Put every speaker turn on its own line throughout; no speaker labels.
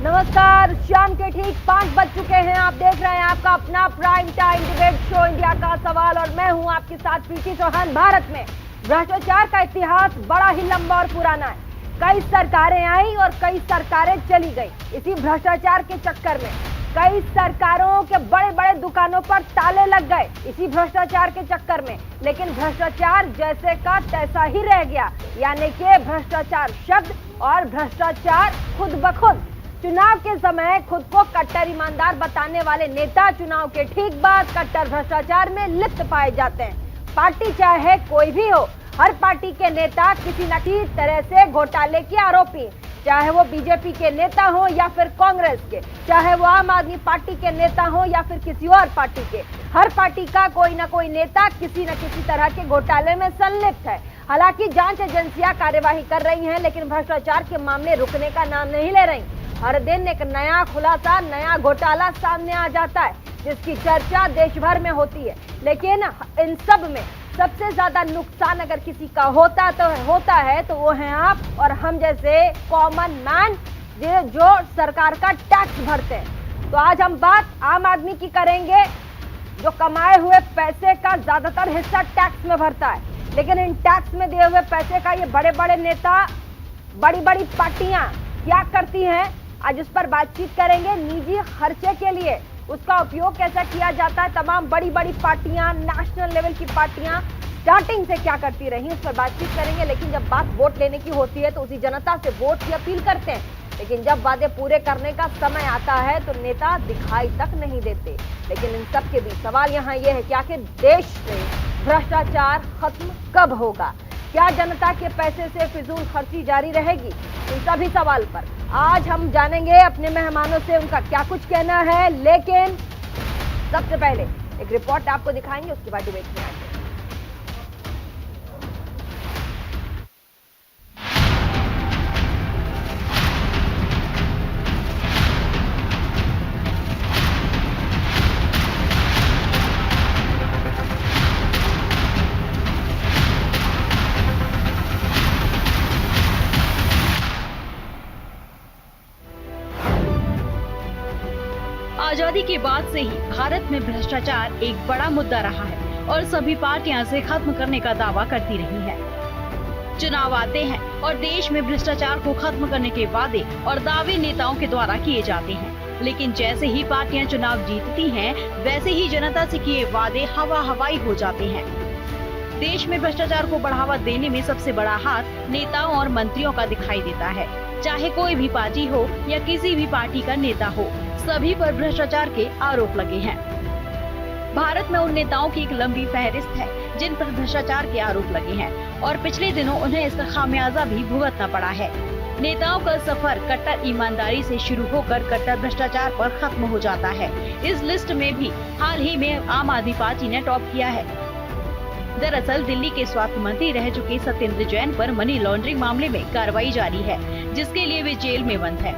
नमस्कार, शाम के ठीक 5 बज चुके हैं। आप देख रहे हैं आपका अपना prime time debate show India का सवाल और मैं हूं आपके साथ प्रीति चौहान। भारत में भ्रष्टाचार का इतिहास बड़ा ही लंबा और पुराना है। कई सरकारें आई और कई सरकारें चली गई। इसी भ्रष्टाचार के चक्कर में कई सरकारों के बड़े बड़े दुकानों पर ताले लग गए, इसी भ्रष्टाचार के चक्कर में। लेकिन भ्रष्टाचार जैसे का तैसा ही रह गया, यानी कि भ्रष्टाचार शब्द और भ्रष्टाचार खुद ब खुद। चुनाव के समय खुद को कट्टर ईमानदार बताने वाले नेता चुनाव के ठीक बाद कट्टर भ्रष्टाचार में लिप्त पाए जाते हैं। पार्टी चाहे कोई भी हो, हर पार्टी के नेता किसी न किसी तरह से घोटाले के आरोपी, चाहे वो बीजेपी के नेता हो या फिर कांग्रेस के, चाहे वो आम आदमी पार्टी के नेता हो या फिर किसी और पार्टी के। हर पार्टी का कोई ना कोई नेता किसी न किसी तरह के घोटाले में संलिप्त है। हालांकि जांच एजेंसियां कार्यवाही कर रही हैं, लेकिन भ्रष्टाचार के मामले रुकने का नाम नहीं ले रही। हर दिन एक नया खुलासा, नया घोटाला सामने आ जाता है, जिसकी चर्चा देश भर में होती है। लेकिन इन सब में सबसे ज्यादा नुकसान अगर किसी का होता है तो वो हैं आप और हम जैसे कॉमन मैन, जो सरकार का टैक्स भरते हैं। तो आज हम बात आम आदमी की करेंगे, जो कमाए हुए पैसे का ज्यादातर हिस्सा टैक्स में भरता है। लेकिन इन टैक्स में दिए हुए पैसे का ये बड़े बड़े नेता, बड़ी बड़ी पार्टियां क्या करती हैं, आज उस पर बातचीत करेंगे। निजी खर्चे के लिए उसका उपयोग कैसा किया जाता है, तमाम बड़ी बड़ी पार्टियां, नेशनल लेवल की पार्टियां स्टार्टिंग से क्या करती रही, उस पर बातचीत करेंगे। लेकिन जब बात वोट लेने की होती है तो उसी जनता से वोट की अपील करते हैं, लेकिन जब वादे पूरे करने का समय आता है तो नेता दिखाई तक नहीं देते। लेकिन इन सब के बीच सवाल यहाँ ये है कि आखिर देश में भ्रष्टाचार खत्म कब होगा? क्या जनता के पैसे से फिजूल खर्ची जारी रहेगी? इन सभी सवाल पर आज हम जानेंगे अपने मेहमानों से उनका क्या कुछ कहना है। लेकिन सबसे पहले एक रिपोर्ट आपको दिखाएंगे, उसके बाद डिबेट में आएंगे।
आजादी के बाद से ही भारत में भ्रष्टाचार एक बड़ा मुद्दा रहा है और सभी पार्टियां इसे खत्म करने का दावा करती रही हैं। चुनाव आते हैं और देश में भ्रष्टाचार को खत्म करने के वादे और दावे नेताओं के द्वारा किए जाते हैं। लेकिन जैसे ही पार्टियां चुनाव जीतती हैं, वैसे ही जनता से किए वादे हवा हवाई हो जाते हैं। देश में भ्रष्टाचार को बढ़ावा देने में सबसे बड़ा हाथ नेताओं और मंत्रियों का दिखाई देता है। चाहे कोई भी पार्टी हो या किसी भी पार्टी का नेता हो, सभी पर भ्रष्टाचार के आरोप लगे हैं। भारत में उन नेताओं की एक लंबी फहरिस्त है जिन पर भ्रष्टाचार के आरोप लगे हैं और पिछले दिनों उन्हें इसका खामियाजा भी भुगतना पड़ा है। नेताओं का सफर कट्टर ईमानदारी से शुरू होकर कट्टर भ्रष्टाचार पर खत्म हो जाता है। इस लिस्ट में भी हाल ही में आम आदमी पार्टी ने टॉप किया है। दरअसल दिल्ली के स्वास्थ्य मंत्री रह चुके सत्येंद्र जैन पर मनी लॉन्ड्रिंग मामले में कार्रवाई जारी है, जिसके लिए वे जेल में बंद है।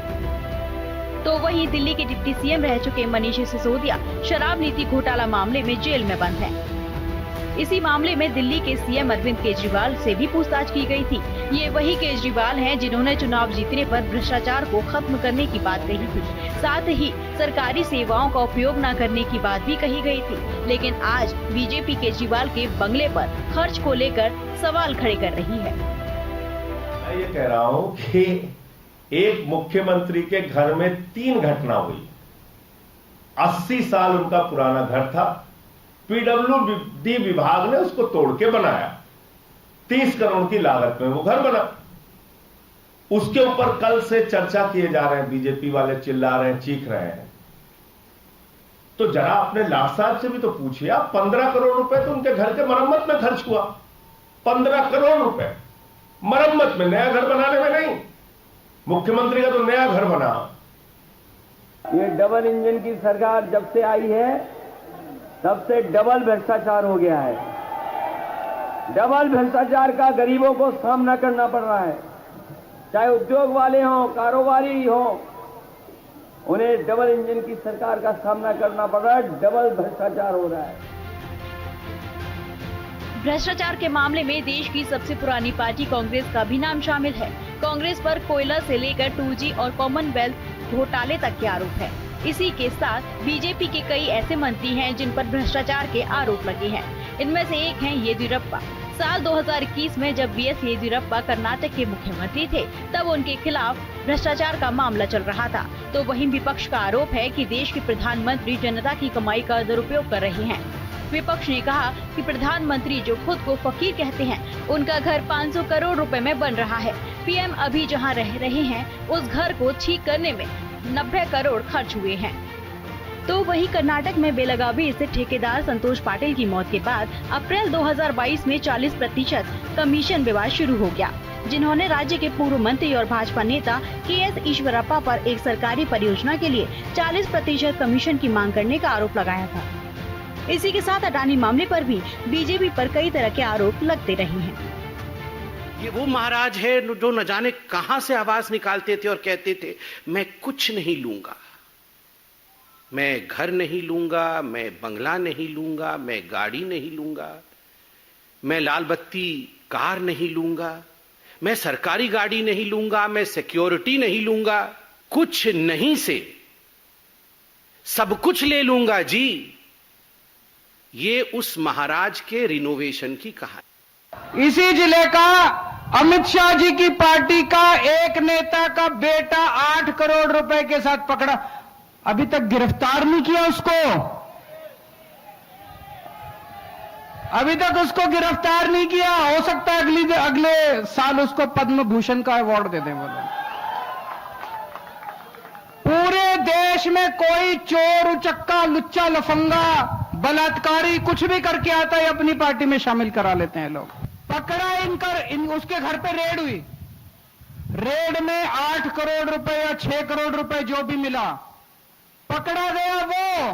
तो वहीं दिल्ली के डिप्टी सीएम रह चुके मनीष सिसोदिया शराब नीति घोटाला मामले में जेल में बंद हैं। इसी मामले में दिल्ली के सीएम अरविंद केजरीवाल से भी पूछताछ की गई थी। ये वही केजरीवाल हैं जिन्होंने चुनाव जीतने पर भ्रष्टाचार को खत्म करने की बात कही थी। साथ ही सरकारी सेवाओं का उपयोग न करने की बात भी कही गई थी। लेकिन आज बीजेपी केजरीवाल के बंगले पर खर्च को लेकर सवाल खड़े कर रही है।
मैं ये कह रहा हूँ कि एक मुख्यमंत्री के घर में 3 घटना हुई। 80 साल उनका पुराना घर था, पीडब्ल्यूडी विभाग ने उसको तोड़ के बनाया। 30 करोड़ की लागत में वो घर बना। उसके ऊपर कल से चर्चा किए जा रहे हैं, बीजेपी वाले चिल्ला रहे हैं, चीख रहे हैं। तो जरा अपने लाट साहब से भी तो पूछिए, 15 करोड़ रुपए तो उनके घर के मरम्मत में खर्च हुआ। 15 करोड़ रुपए मरम्मत में, नया घर बनाने में नहीं। मुख्यमंत्री का तो नया घर बना।
ये डबल इंजन की सरकार जब से आई है तब से डबल भ्रष्टाचार हो गया है। डबल भ्रष्टाचार का गरीबों को सामना करना पड़ रहा है। चाहे उद्योग वाले हों, कारोबारी हों, उन्हें डबल इंजन की सरकार का सामना करना पड़ रहा है। डबल भ्रष्टाचार हो रहा है।
भ्रष्टाचार के मामले में देश की सबसे पुरानी पार्टी कांग्रेस का भी नाम शामिल है। कांग्रेस पर कोयला से लेकर 2G और कॉमनवेल्थ घोटाले तक के आरोप है। इसी के साथ बीजेपी के कई ऐसे मंत्री हैं जिन पर भ्रष्टाचार के आरोप लगे हैं। इनमें से एक हैं येदियुरप्पा। साल 2021 में जब बीएस येदियुरप्पा कर्नाटक के मुख्यमंत्री थे, तब उनके खिलाफ भ्रष्टाचार का मामला चल रहा था। तो वहीं विपक्ष का आरोप है कि देश के प्रधानमंत्री जनता की कमाई का दुरुपयोग कर रहे हैं। विपक्ष ने कहा कि प्रधानमंत्री जो खुद को फकीर कहते हैं, उनका घर 500 करोड़ रुपए में बन रहा है। पीएम अभी जहां रह रहे हैं, उस घर को ठीक करने में 90 करोड़ खर्च हुए हैं। तो वहीं कर्नाटक में बेलगावी स्थित ठेकेदार संतोष पाटिल की मौत के बाद अप्रैल 2022 में 40% कमीशन विवाद शुरू हो गया, जिन्होंने राज्य के पूर्व मंत्री और भाजपा नेता KS ईश्वरप्पा पर एक सरकारी परियोजना के लिए 40% कमीशन की मांग करने का आरोप लगाया था। इसी के साथ अडानी मामले पर भी बीजेपी पर कई तरह के आरोप लगते रहे हैं।
ये वो महाराज है जो न जाने कहां से आवाज निकालते थे और कहते थे, मैं कुछ नहीं लूंगा, मैं घर नहीं लूंगा, मैं बंगला नहीं लूंगा, मैं गाड़ी नहीं लूंगा, मैं लाल बत्ती कार नहीं लूंगा, मैं सरकारी गाड़ी नहीं लूंगा, मैं सिक्योरिटी नहीं लूंगा, कुछ नहीं से सब कुछ ले लूंगा जी। ये उस महाराज के रिनोवेशन की कहानी।
इसी जिले का अमित शाह जी की पार्टी का एक नेता का बेटा 8 करोड़ रुपए के साथ पकड़ा, अभी तक गिरफ्तार नहीं किया उसको, अभी तक उसको गिरफ्तार नहीं किया। हो सकता है अगले साल उसको पद्म भूषण का अवार्ड दे दें वो लोग। पूरे देश में कोई चोर उचक्का लुच्चा लफंगा बलात्कारी कुछ भी करके आता है, अपनी पार्टी में शामिल करा लेते हैं लोग। पकड़ा उसके घर पे रेड हुई, रेड में 8 करोड़ रुपए या 6 करोड़ रुपए जो भी मिला, पकड़ा गया, वो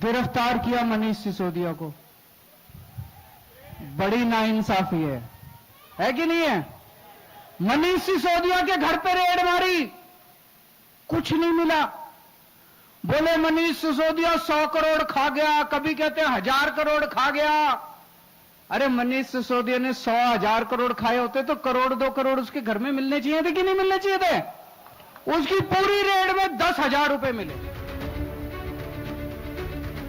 गिरफ्तार किया मनीष सिसोदिया को। बड़ी नाइंसाफी है कि नहीं है? मनीष सिसोदिया के घर पे रेड मारी, कुछ नहीं मिला। बोले मनीष सिसोदिया 100 करोड़ खा गया, कभी कहते हैं 1000 करोड़ खा गया। अरे मनीष सिसोदिया ने 100,000 करोड़ खाए होते तो करोड़ 2 करोड़ उसके घर में मिलने चाहिए थे कि नहीं मिलने चाहिए थे? उसकी पूरी रेड में 10,000 रुपए मिले।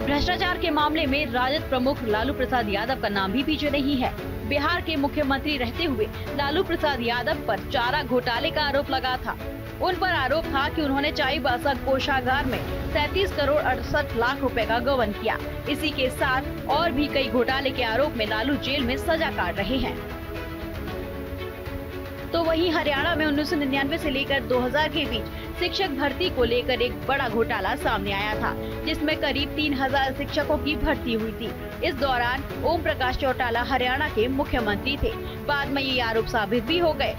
भ्रष्टाचार के मामले में राजद प्रमुख लालू प्रसाद यादव का नाम भी पीछे नहीं है। बिहार के मुख्यमंत्री रहते हुए लालू प्रसाद यादव पर चारा घोटाले का आरोप लगा था। उन पर आरोप था कि उन्होंने चाईबासा कोषागार में 37 करोड़ 68 लाख रुपए का गबन किया। इसी के साथ और भी कई घोटाले के आरोप में लालू जेल में सजा काट रहे हैं। तो वहीं हरियाणा में 1999 से लेकर 2000 के बीच शिक्षक भर्ती को लेकर एक बड़ा घोटाला सामने आया था, जिसमें करीब 3000 शिक्षकों की भर्ती हुई थी। इस दौरान ओम प्रकाश चौटाला हरियाणा के मुख्यमंत्री थे। बाद में ये आरोप साबित भी हो गए।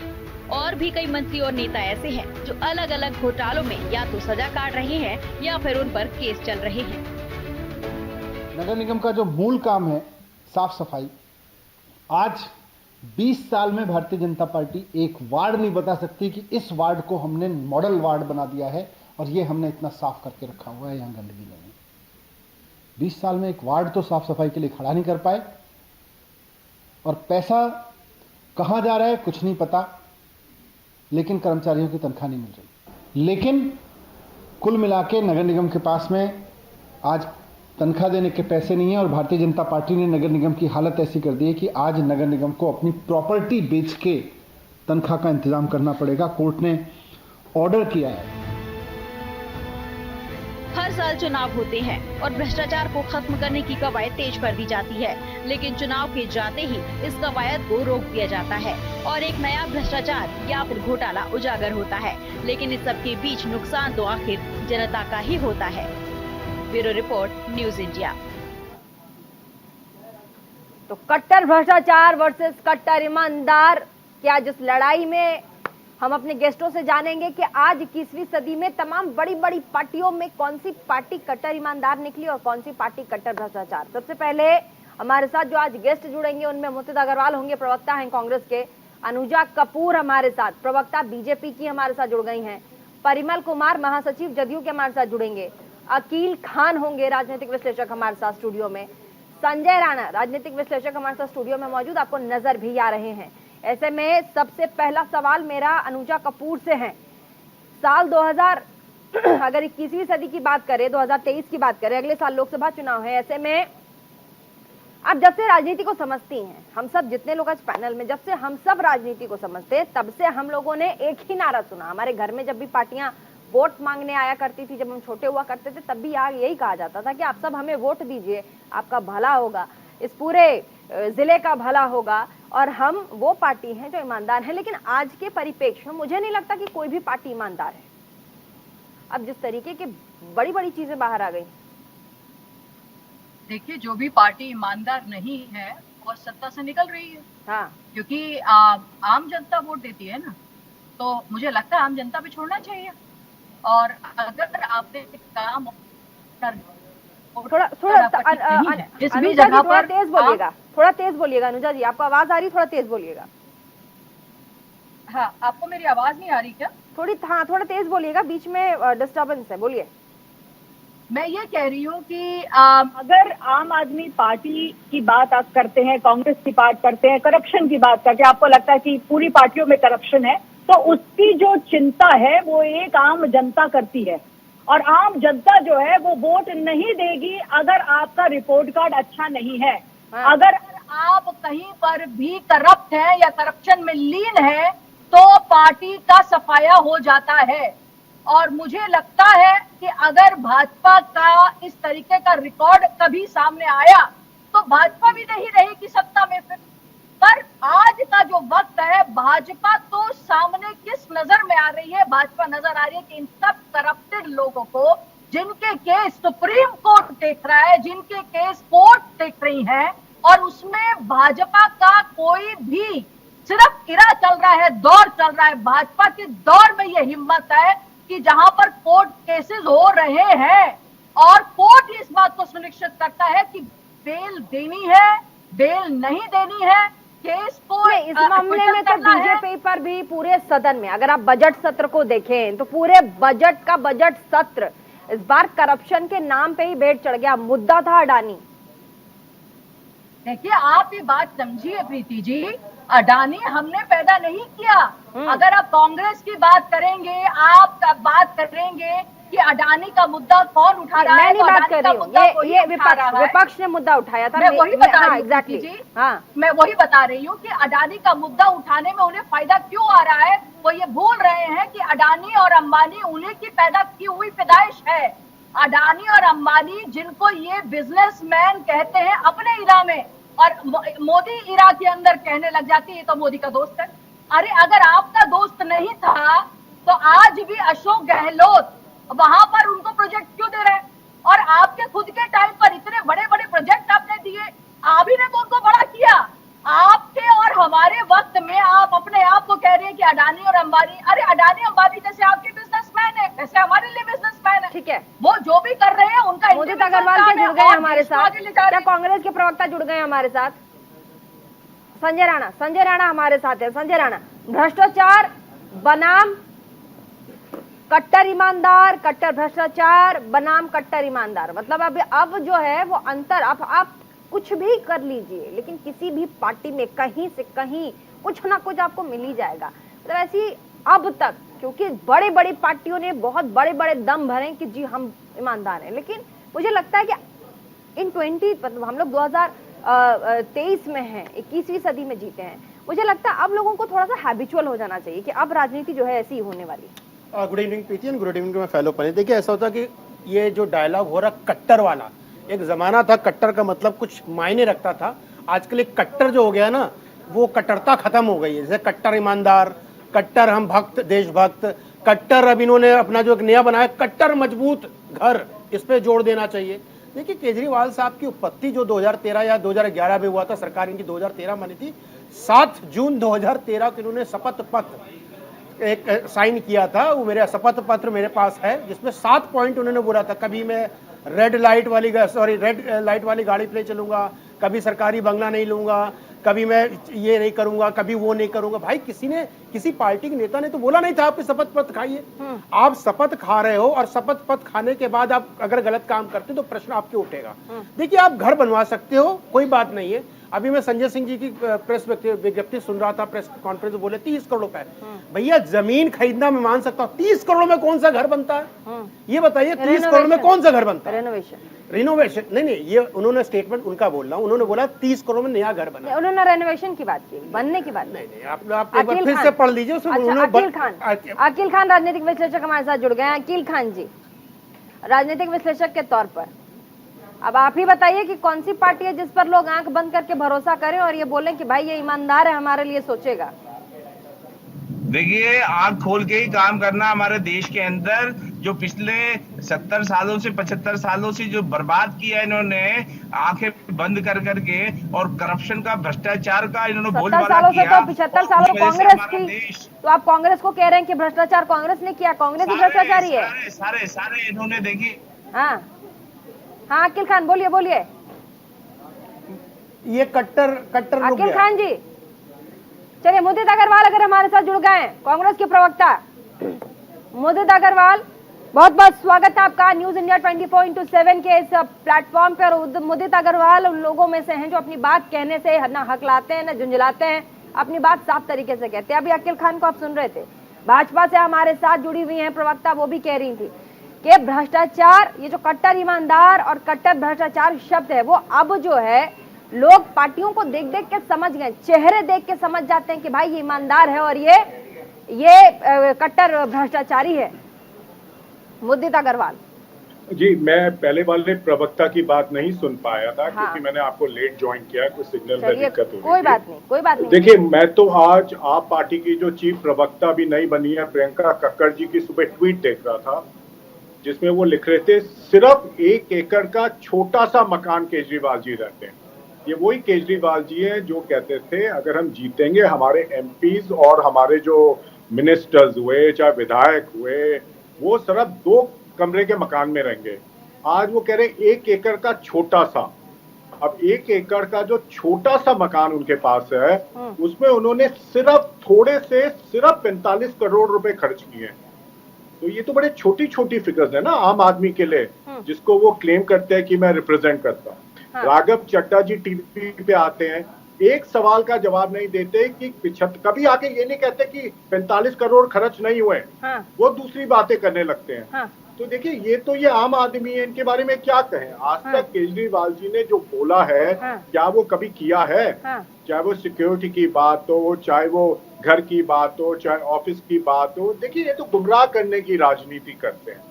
और भी कई मंत्री और नेता ऐसे हैं जो अलग अलग घोटालों में या तो सजा काट रहे हैं या फिर उन पर केस चल रहे हैं।
नगर निगम का जो मूल काम है साफ सफाई, आज 20 साल में भारतीय जनता पार्टी एक वार्ड नहीं बता सकती कि इस वार्ड को हमने मॉडल वार्ड बना दिया है और ये हमने इतना साफ करके रखा हुआ है, यहाँ गंदगी नहीं है। 20 साल में एक वार्ड तो साफ सफाई के लिए खड़ा नहीं कर पाए, और पैसा कहाँ जा रहा है कुछ नहीं पता, लेकिन कर्मचारियों की तनख्वाह नहीं मिल रही। लेकिन कुल मिला के नगर निगम के पास में आज तनख्वाह देने के पैसे नहीं है, और भारतीय जनता पार्टी ने नगर निगम की हालत ऐसी कर दी है कि आज नगर निगम को अपनी प्रॉपर्टी बेच के तनख्वाह का इंतजाम करना पड़ेगा। कोर्ट ने ऑर्डर किया है।
हर साल चुनाव होते हैं और भ्रष्टाचार को खत्म करने की कवायद तेज कर दी जाती है, लेकिन चुनाव के जाते ही इस कवायद को रोक दिया जाता है और एक नया भ्रष्टाचार या फिर घोटाला उजागर होता है। लेकिन इस सब के बीच नुकसान तो आखिर जनता का ही होता है। Bureau report, news India.
तो कट्टर भ्रष्टाचार वर्सेस कट्टर ईमानदार, क्या जिस लड़ाई में हम अपने गेस्टों से जानेंगे कि आज 21वीं सदी में तमाम बड़ी बड़ी पार्टियों में कौन सी पार्टी कट्टर ईमानदार निकली और कौन सी पार्टी कट्टर भ्रष्टाचार। सबसे पहले हमारे साथ जो आज गेस्ट जुड़ेंगे उनमें मुर्तजा अग्रवाल होंगे, प्रवक्ता हैं कांग्रेस के। अनुजा कपूर हमारे साथ, प्रवक्ता बीजेपी की, हमारे साथ जुड़ गई हैं। परिमल कुमार, महासचिव जदयू के, हमारे साथ जुड़ेंगे। अकील खान होंगे, राजनीतिक विश्लेषक, हमारे साथ स्टूडियो में। संजय राणा, राजनीतिक विश्लेषक, हमारे साथ स्टूडियो में मौजूद, आपको नजर भी आ रहे हैं। ऐसे में सबसे पहला सवाल मेरा अनुजा कपूर से है। साल 2000 अगर 21वीं सदी की बात करें, 2023 की बात करें, अगले साल लोकसभा चुनाव है। ऐसे में आप जब से राजनीति को समझती हैं, हम सब जितने लोग आज पैनल में, जब से हम सब राजनीति को समझते हैं, तब से हम लोगों ने एक ही नारा सुना। हमारे घर में जब भी पार्टियां वोट मांगने आया करती थी, जब हम छोटे हुआ करते थे, तब भी यही कहा जाता था कि आप सब हमें वोट दीजिए, आपका भला होगा, इस पूरे जिले का भला होगा, और हम वो पार्टी हैं जो ईमानदार है। लेकिन आज के परिप्रेक्ष्य में मुझे नहीं लगता कि कोई भी पार्टी ईमानदार है। अब जिस तरीके की बड़ी बड़ी चीजें बाहर आ गई,
देखिए, जो भी पार्टी ईमानदार नहीं है वो सत्ता से निकल रही है।
हाँ,
क्योंकि आम जनता वोट देती है ना, तो मुझे लगता है आम जनता पे छोड़ना चाहिए। और अगर आपने काम
थोड़ा तेज बोलिएगा, थोड़ा तेज बोलिएगा अनुजा जी, आपको आवाज आ रही, थोड़ा तेज बोलिएगा।
हाँ, आपको मेरी आवाज नहीं आ रही क्या?
थोड़ा तेज बोलिएगा, बीच में डिस्टर्बेंस है, बोलिए।
मैं ये कह रही हूँ कि
अगर आम आदमी पार्टी की बात आप करते हैं, कांग्रेस की बात करते हैं, करप्शन की बात करके आपको लगता है कि पूरी पार्टियों में करप्शन है, तो उसकी जो चिंता है वो एक आम जनता करती है। और आम जनता जो है वो वोट नहीं देगी अगर आपका रिपोर्ट कार्ड अच्छा नहीं है।
हाँ।
अगर आप कहीं पर भी करप्ट हैं या करप्शन में लीन है तो पार्टी का सफाया हो जाता है। और मुझे लगता है कि अगर भाजपा का इस तरीके का रिकॉर्ड कभी सामने आया तो भाजपा भी नहीं रहेगी सत्ता में फिर। पर आज का जो वक्त है, भाजपा तो सामने किस नजर में आ रही है? भाजपा नजर आ रही है कि इन सब करप्टेड लोगों को, जिनके केस सुप्रीम कोर्ट देख रहा है, जिनके केस कोर्ट देख रही है, और उसमें भाजपा का कोई भी सिर्फ इरा चल रहा है, दौर चल रहा है। भाजपा के दौर में यह हिम्मत है कि जहां पर कोर्ट केसेस हो रहे हैं और कोर्ट इस बात को सुनिश्चित करता है कि बेल देनी है, बेल नहीं देनी है, केस को
इस मामले में तो बीजेपी पर भी पूरे सदन में, अगर आप बजट सत्र को देखें तो पूरे बजट सत्र इस बार करप्शन के नाम पे ही भेंट चढ़ गया। मुद्दा था अडानी।
देखिए, आप ये बात समझिए प्रीति जी, अडानी हमने पैदा नहीं किया। अगर आप कांग्रेस की बात करेंगे, आप बात करेंगे कि अडानी का मुद्दा कौन उठा रहा है,
मैं नहीं बात कर रही हूँ, ये विपक्ष ने मुद्दा उठाया था।
मैं वही बता रही हूँ
एग्जैक्टली
जी,
हाँ,
मैं वही बता रही हूँ कि अडानी का मुद्दा उठाने में उन्हें फायदा क्यों आ रहा है। वो ये भूल रहे हैं कि अडानी और अंबानी उन्हीं की पैदा की हुई पैदाइश है। अडानी और अंबानी, जिनको ये बिजनेसमैन कहते हैं अपने इरा में, और मोदी इरा के अंदर कहने लग जाती है ये तो मोदी का दोस्त है। अरे अगर आपका दोस्त नहीं था तो आज भी अशोक गहलोत वहां पर उनको प्रोजेक्ट क्यों दे रहे हैं? और आपके खुद के टाइम पर इतने बड़े बड़े प्रोजेक्ट आपने दिए, आप ही ने तो उनको बड़ा किया। आपके और हमारे वक्त में आप अपने आप को कह रहे हैं कि अडानी और अंबानी, अरे अडानी अंबानी जैसे आपके बिजनेसमैन है वैसे हमारे लिए बिजनेसमैन है।
ठीक है,
वो जो भी कर रहे हैं उनका
मोदी अग्रवाल के जुड़ गए हमारे साथ, क्या कांग्रेस के प्रवक्ता जुड़ गए हमारे साथ? संजय राणा हमारे साथ है। संजय राणा, भ्रष्टाचार बनाम कट्टर ईमानदार, कट्टर भ्रष्टाचार बनाम कट्टर ईमानदार, मतलब अब जो है वो अंतर, आप कुछ भी कर लीजिए लेकिन किसी भी पार्टी में कहीं से कहीं कुछ ना कुछ आपको मिल ही जाएगा। मतलब ऐसी अब तक, क्योंकि बड़े बड़ी पार्टियों ने बहुत बड़े बड़े दम भरे कि जी हम ईमानदार हैं, लेकिन मुझे लगता है कि इन 20 मतलब हम लोग 2023 में हैं, 21वीं सदी में जीते हैं। मुझे लगता है अब लोगों को थोड़ा सा हैबिचुअल हो जाना चाहिए कि अब राजनीति जो है ऐसी ही होने वाली है।
Good evening Preeti and good evening to my fellow पनीर। देखिए, ऐसा होता कि ये जो डायलॉग हो रहा कट्टर वाला, एक जमाना था कट्टर का मतलब कुछ मायने रखता था। आजकल एक कट्टर जो हो गया ना, वो कट्टरता खत्म हो गई है। जैसे कट्टर ईमानदार, कट्टर हम भक्त, देशभक्त, कट्टर अब इन्होंने अपना जो एक नया बनाया कट्टर मजबूत घर, इस पे जोड़ देना चाहिए। देखिए, केजरीवाल साहब की उत्पत्ति जो 2013 या 2011 में हुआ था, सरकार इनकी 2013 बनी थी। 7 जून 2013 को इन्होंने शपथ पत्र एक साइन किया था। वो मेरे शपथ पत्र मेरे पास है, जिसमें 7 पॉइंट उन्होंने बोला था। कभी मैं रेड लाइट वाली गाड़ी पे चलूंगा, कभी सरकारी बंगला नहीं लूंगा, कभी मैं ये नहीं करूंगा, कभी वो नहीं करूंगा। भाई, किसी पार्टी के नेता ने तो बोला नहीं था आप शपथ पत्र खाइए। आप शपथ खा रहे हो और शपथ पत्र खाने के बाद आप अगर गलत काम करते तो प्रश्न आपके उठेगा। देखिए, आप घर बनवा सकते हो, कोई बात नहीं है। अभी मैं संजय सिंह जी की प्रेस विज्ञप्ति सुन रहा था, प्रेस कॉन्फ्रेंस में बोले 30 करोड़ रुपए। भैया जमीन खरीदना मैं मान सकता हूँ, 30 करोड़ में कौन सा घर बनता है? ये बताइए 30 करोड़ में कौन सा घर बनता है? रिनोवेशन नहीं, ये उन्होंने स्टेटमेंट उनका बोल रहा हूँ, उन्होंने बोला 30 करोड़ में नया घर बना।
उन्होंने रेनोवेशन की बात की, बनने की बात
नहीं। आप एक बार फिर से पढ़ लीजिए उसमें।
अकील खान राजनीतिक विश्लेषक हमारे साथ जुड़ गए हैं। अकील खान जी, राजनीतिक विश्लेषक के तौर पर अब आप ही बताइए कि कौन सी पार्टी है जिस पर लोग आंख बंद करके भरोसा करें और ये बोलें कि भाई ये ईमानदार है, हमारे लिए सोचेगा?
देखिए, आंख खोल के ही काम करना हमारे देश के अंदर जो पिछले 70 सालों से 75 सालों से जो बर्बाद किया है इन्होंने, आंखें बंद कर करके, और करप्शन का, भ्रष्टाचार का इन्होंने बोलबाला किया।
75 सालों कांग्रेस की, तो आप कांग्रेस को कह रहे हैं कि भ्रष्टाचार कांग्रेस ने किया? कांग्रेस ही भ्रष्टाचारी है।
सारे इन्होंने देखी।
हाँ अकील खान बोलिए।
ये कट्टर
अकील खान जी, चलिए मुदित अग्रवाल अगर हमारे साथ जुड़ गए हैं, कांग्रेस के प्रवक्ता मुदित अग्रवाल, बहुत बहुत स्वागत है आपका न्यूज इंडिया 24/7 के इस प्लेटफॉर्म पर। मुदित अग्रवाल उन लोगों में से हैं जो अपनी बात कहने से न हकलाते हैं न झुंझलाते हैं, अपनी बात साफ तरीके से कहते हैं। अभी अकील खान को आप सुन रहे थे, भाजपा से हमारे साथ जुड़ी हुई हैं प्रवक्ता, वो भी कह रही थी कि भ्रष्टाचार, ये जो कट्टर ईमानदार और कट्टर भ्रष्टाचार शब्द है, वो अब जो है लोग पार्टियों को देख देख के समझ गए, चेहरे देख के समझ जाते हैं कि भाई ये ईमानदार है और ये कट्टर भ्रष्टाचारी है। मुदित अग्रवाल
जी, मैं पहले वाले प्रवक्ता की बात नहीं सुन पाया था क्योंकि मैंने आपको लेट ज्वाइन किया, कुछ सिग्नल में दिक्कत हो
कोई बात नहीं।
देखिए, मैं तो आज आप पार्टी की जो चीफ प्रवक्ता भी नई बनी है प्रियंका कक्कड़ जी की सुबह ट्वीट देख रहा था, जिसमें वो लिख रहे थे सिर्फ 1 एकड़ का छोटा सा मकान केजरीवाल जी रहते हैं। ये वही केजरीवाल जी हैं जो कहते थे अगर हम जीतेंगे हमारे एमपीज और हमारे जो मिनिस्टर्स हुए, चाहे विधायक हुए, वो सिर्फ 2 कमरे के मकान में रहेंगे। आज वो कह रहे 1 एकड़ का छोटा सा। अब 1 एकड़ का जो छोटा सा मकान उनके पास है, उसमें उन्होंने सिर्फ 45 करोड़ रुपए खर्च किए हैं। तो ये तो बड़े छोटी छोटी फिगर्स है ना आम आदमी के लिए, जिसको वो क्लेम करते हैं कि मैं रिप्रेजेंट करता हूँ। राघव चड्डा जी टीवी पे आते हैं, एक सवाल का जवाब नहीं देते कि कभी आके ये नहीं कहते कि 45 करोड़ खर्च नहीं हुए, वो दूसरी बातें करने लगते हैं। तो देखिए, ये आम आदमी है, इनके बारे में क्या कहें। आज तक केजरीवाल जी ने जो बोला है, क्या वो कभी किया है? चाहे वो सिक्योरिटी की बात हो, चाहे वो घर की बात हो, चाहे ऑफिस की बात हो। देखिए, ये तो गुमराह करने की राजनीति करते हैं।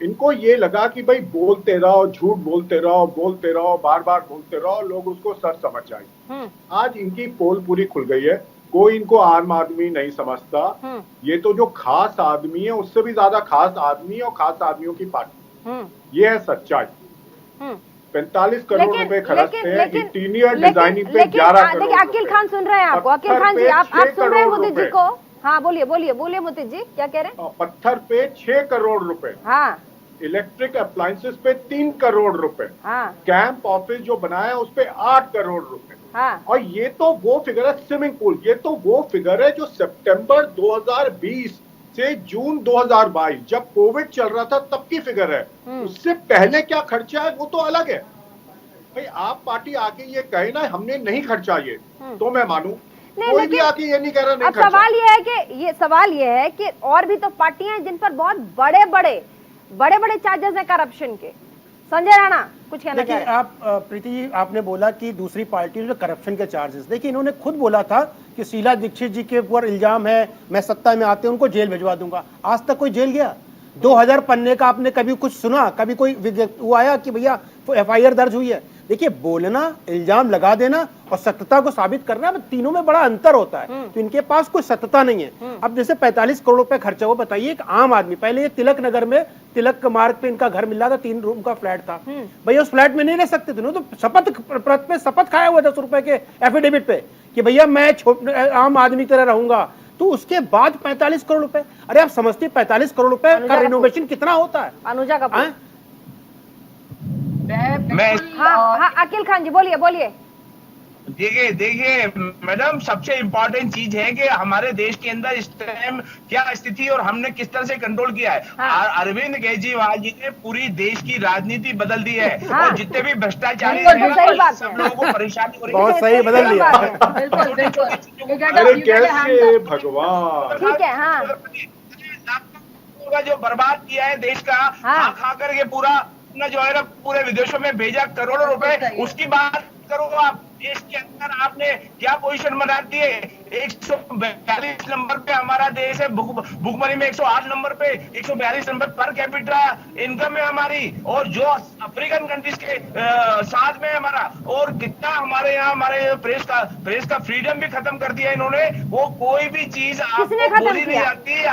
इनको ये लगा कि भाई बोलते रहो, झूठ बोलते रहो, बार बार बोलते रहो, लोग उसको सच समझ जाएंगे। आज इनकी पोल पूरी खुल गई है, कोई इनको आम आदमी नहीं समझता। ये तो जो खास आदमी है उससे भी ज्यादा खास आदमी है और खास आदमियों की पार्टी। ये है सच्चाई। 45 करोड़ रुपए खर्चते हैं, इंटीरियर डिजाइनिंग पे 11 करोड़।
अकील खान सुन रहे हैं आपको। अकील खान जी, आप सुन रहे हैं मुदित जी को? हाँ बोलिए मुदित जी, क्या कह रहे हैं?
पत्थर पे 6 करोड़ रुपए, इलेक्ट्रिक अप्लायंसेस पे 3 करोड़ रुपए, कैंप ऑफिस जो बनाया उस पे 8 करोड़ रुपए। और ये तो वो फिगर है, स्विमिंग पूल, ये तो वो फिगर है जो सितंबर 2020 से जून 2022 जब कोविड चल रहा था तब की फिगर है। उससे पहले क्या खर्चा है वो तो अलग है। भाई आप पार्टी आके ये कहे ना हमने नहीं खर्चा ये, तो मैं मानूं। कोई भी आके ये नहीं कह रहा नहीं खर्चा।
सवाल ये है कि और भी तो पार्टियां हैं जिन पर बहुत बड़े बड़े चार्जेस हैं करप्शन के। संजय राणा कुछ कहना चाह रहे हैं?
आप प्रीति जी, आपने बोला कि दूसरी पार्टी जो करप्शन के चार्जेस, देखिए इन्होंने खुद बोला था कि शीला दीक्षित जी के ऊपर इल्जाम है, मैं सत्ता में आते उनको जेल भिजवा दूंगा। आज तक कोई जेल गया? 2000 पन्ने का आपने कभी कुछ सुना? कभी कोई वो आया कि भैया FIR दर्ज हुई है? देखिए, बोलना, इल्जाम लगा देना और सत्यता को साबित करना, तीनों में बड़ा अंतर होता है। तो इनके पास कोई सत्यता नहीं है। अब जैसे 45 करोड़ रुपए खर्चा हुआ, बताइए एक आम आदमी, पहले ये तिलक नगर में, तिलक मार्ग पे इनका घर मिल रहा था, 3 रूम का फ्लैट था। भैया उस फ्लैट में नहीं रह सकते थे, तो शपथ खाया हुआ 10 रुपए के एफिडेविट पे कि भैया मैं आम आदमी की तरह रहूंगा। तो उसके बाद 45 करोड़ रुपए, अरे आप समझते 45 करोड़ रुपए का रिनोवेशन कितना होता है?
अनुजा कपूर। हाँ, अकील खान जी बोलिए।
देखिए मैडम, सबसे इम्पोर्टेंट चीज है कि हमारे देश के अंदर इस टाइम क्या स्थिति और हमने किस तरह से कंट्रोल किया है।
हाँ।
अरविंद केजरीवाल जी ने पूरी देश की राजनीति बदल दी है।
हाँ।
और जितने भी भ्रष्टाचारी
सही बात
सब
है।
लोगों को परेशानी हो रही है।
बहुत सही बदल दिया।
बिल्कुल बिल्कुल।
अरे कैसे भगवान।
ठीक है। हाँ,
का जो बर्बाद किया है देश का,
हाँ।
खा करके पूरा अपना जो है ना पूरे विदेशों में भेजा करोड़ों रुपए, उसकी बात करो आप। देश के अंदर आपने क्या पोजीशन बना दी है? 142 नंबर पे हमारा देश है, भुखमरी में 108 नंबर पे, 142 नंबर पर कैपिटा इनकम है हमारी, और जो अफ्रीकन कंट्रीज के साथ में हमारा। और कितना हमारे यहाँ हमारे प्रेस का फ्रीडम भी खत्म कर दिया इन्होंने। वो कोई भी चीज
किसने
आपको
खत्म
बोली नहीं
किया?
जाती।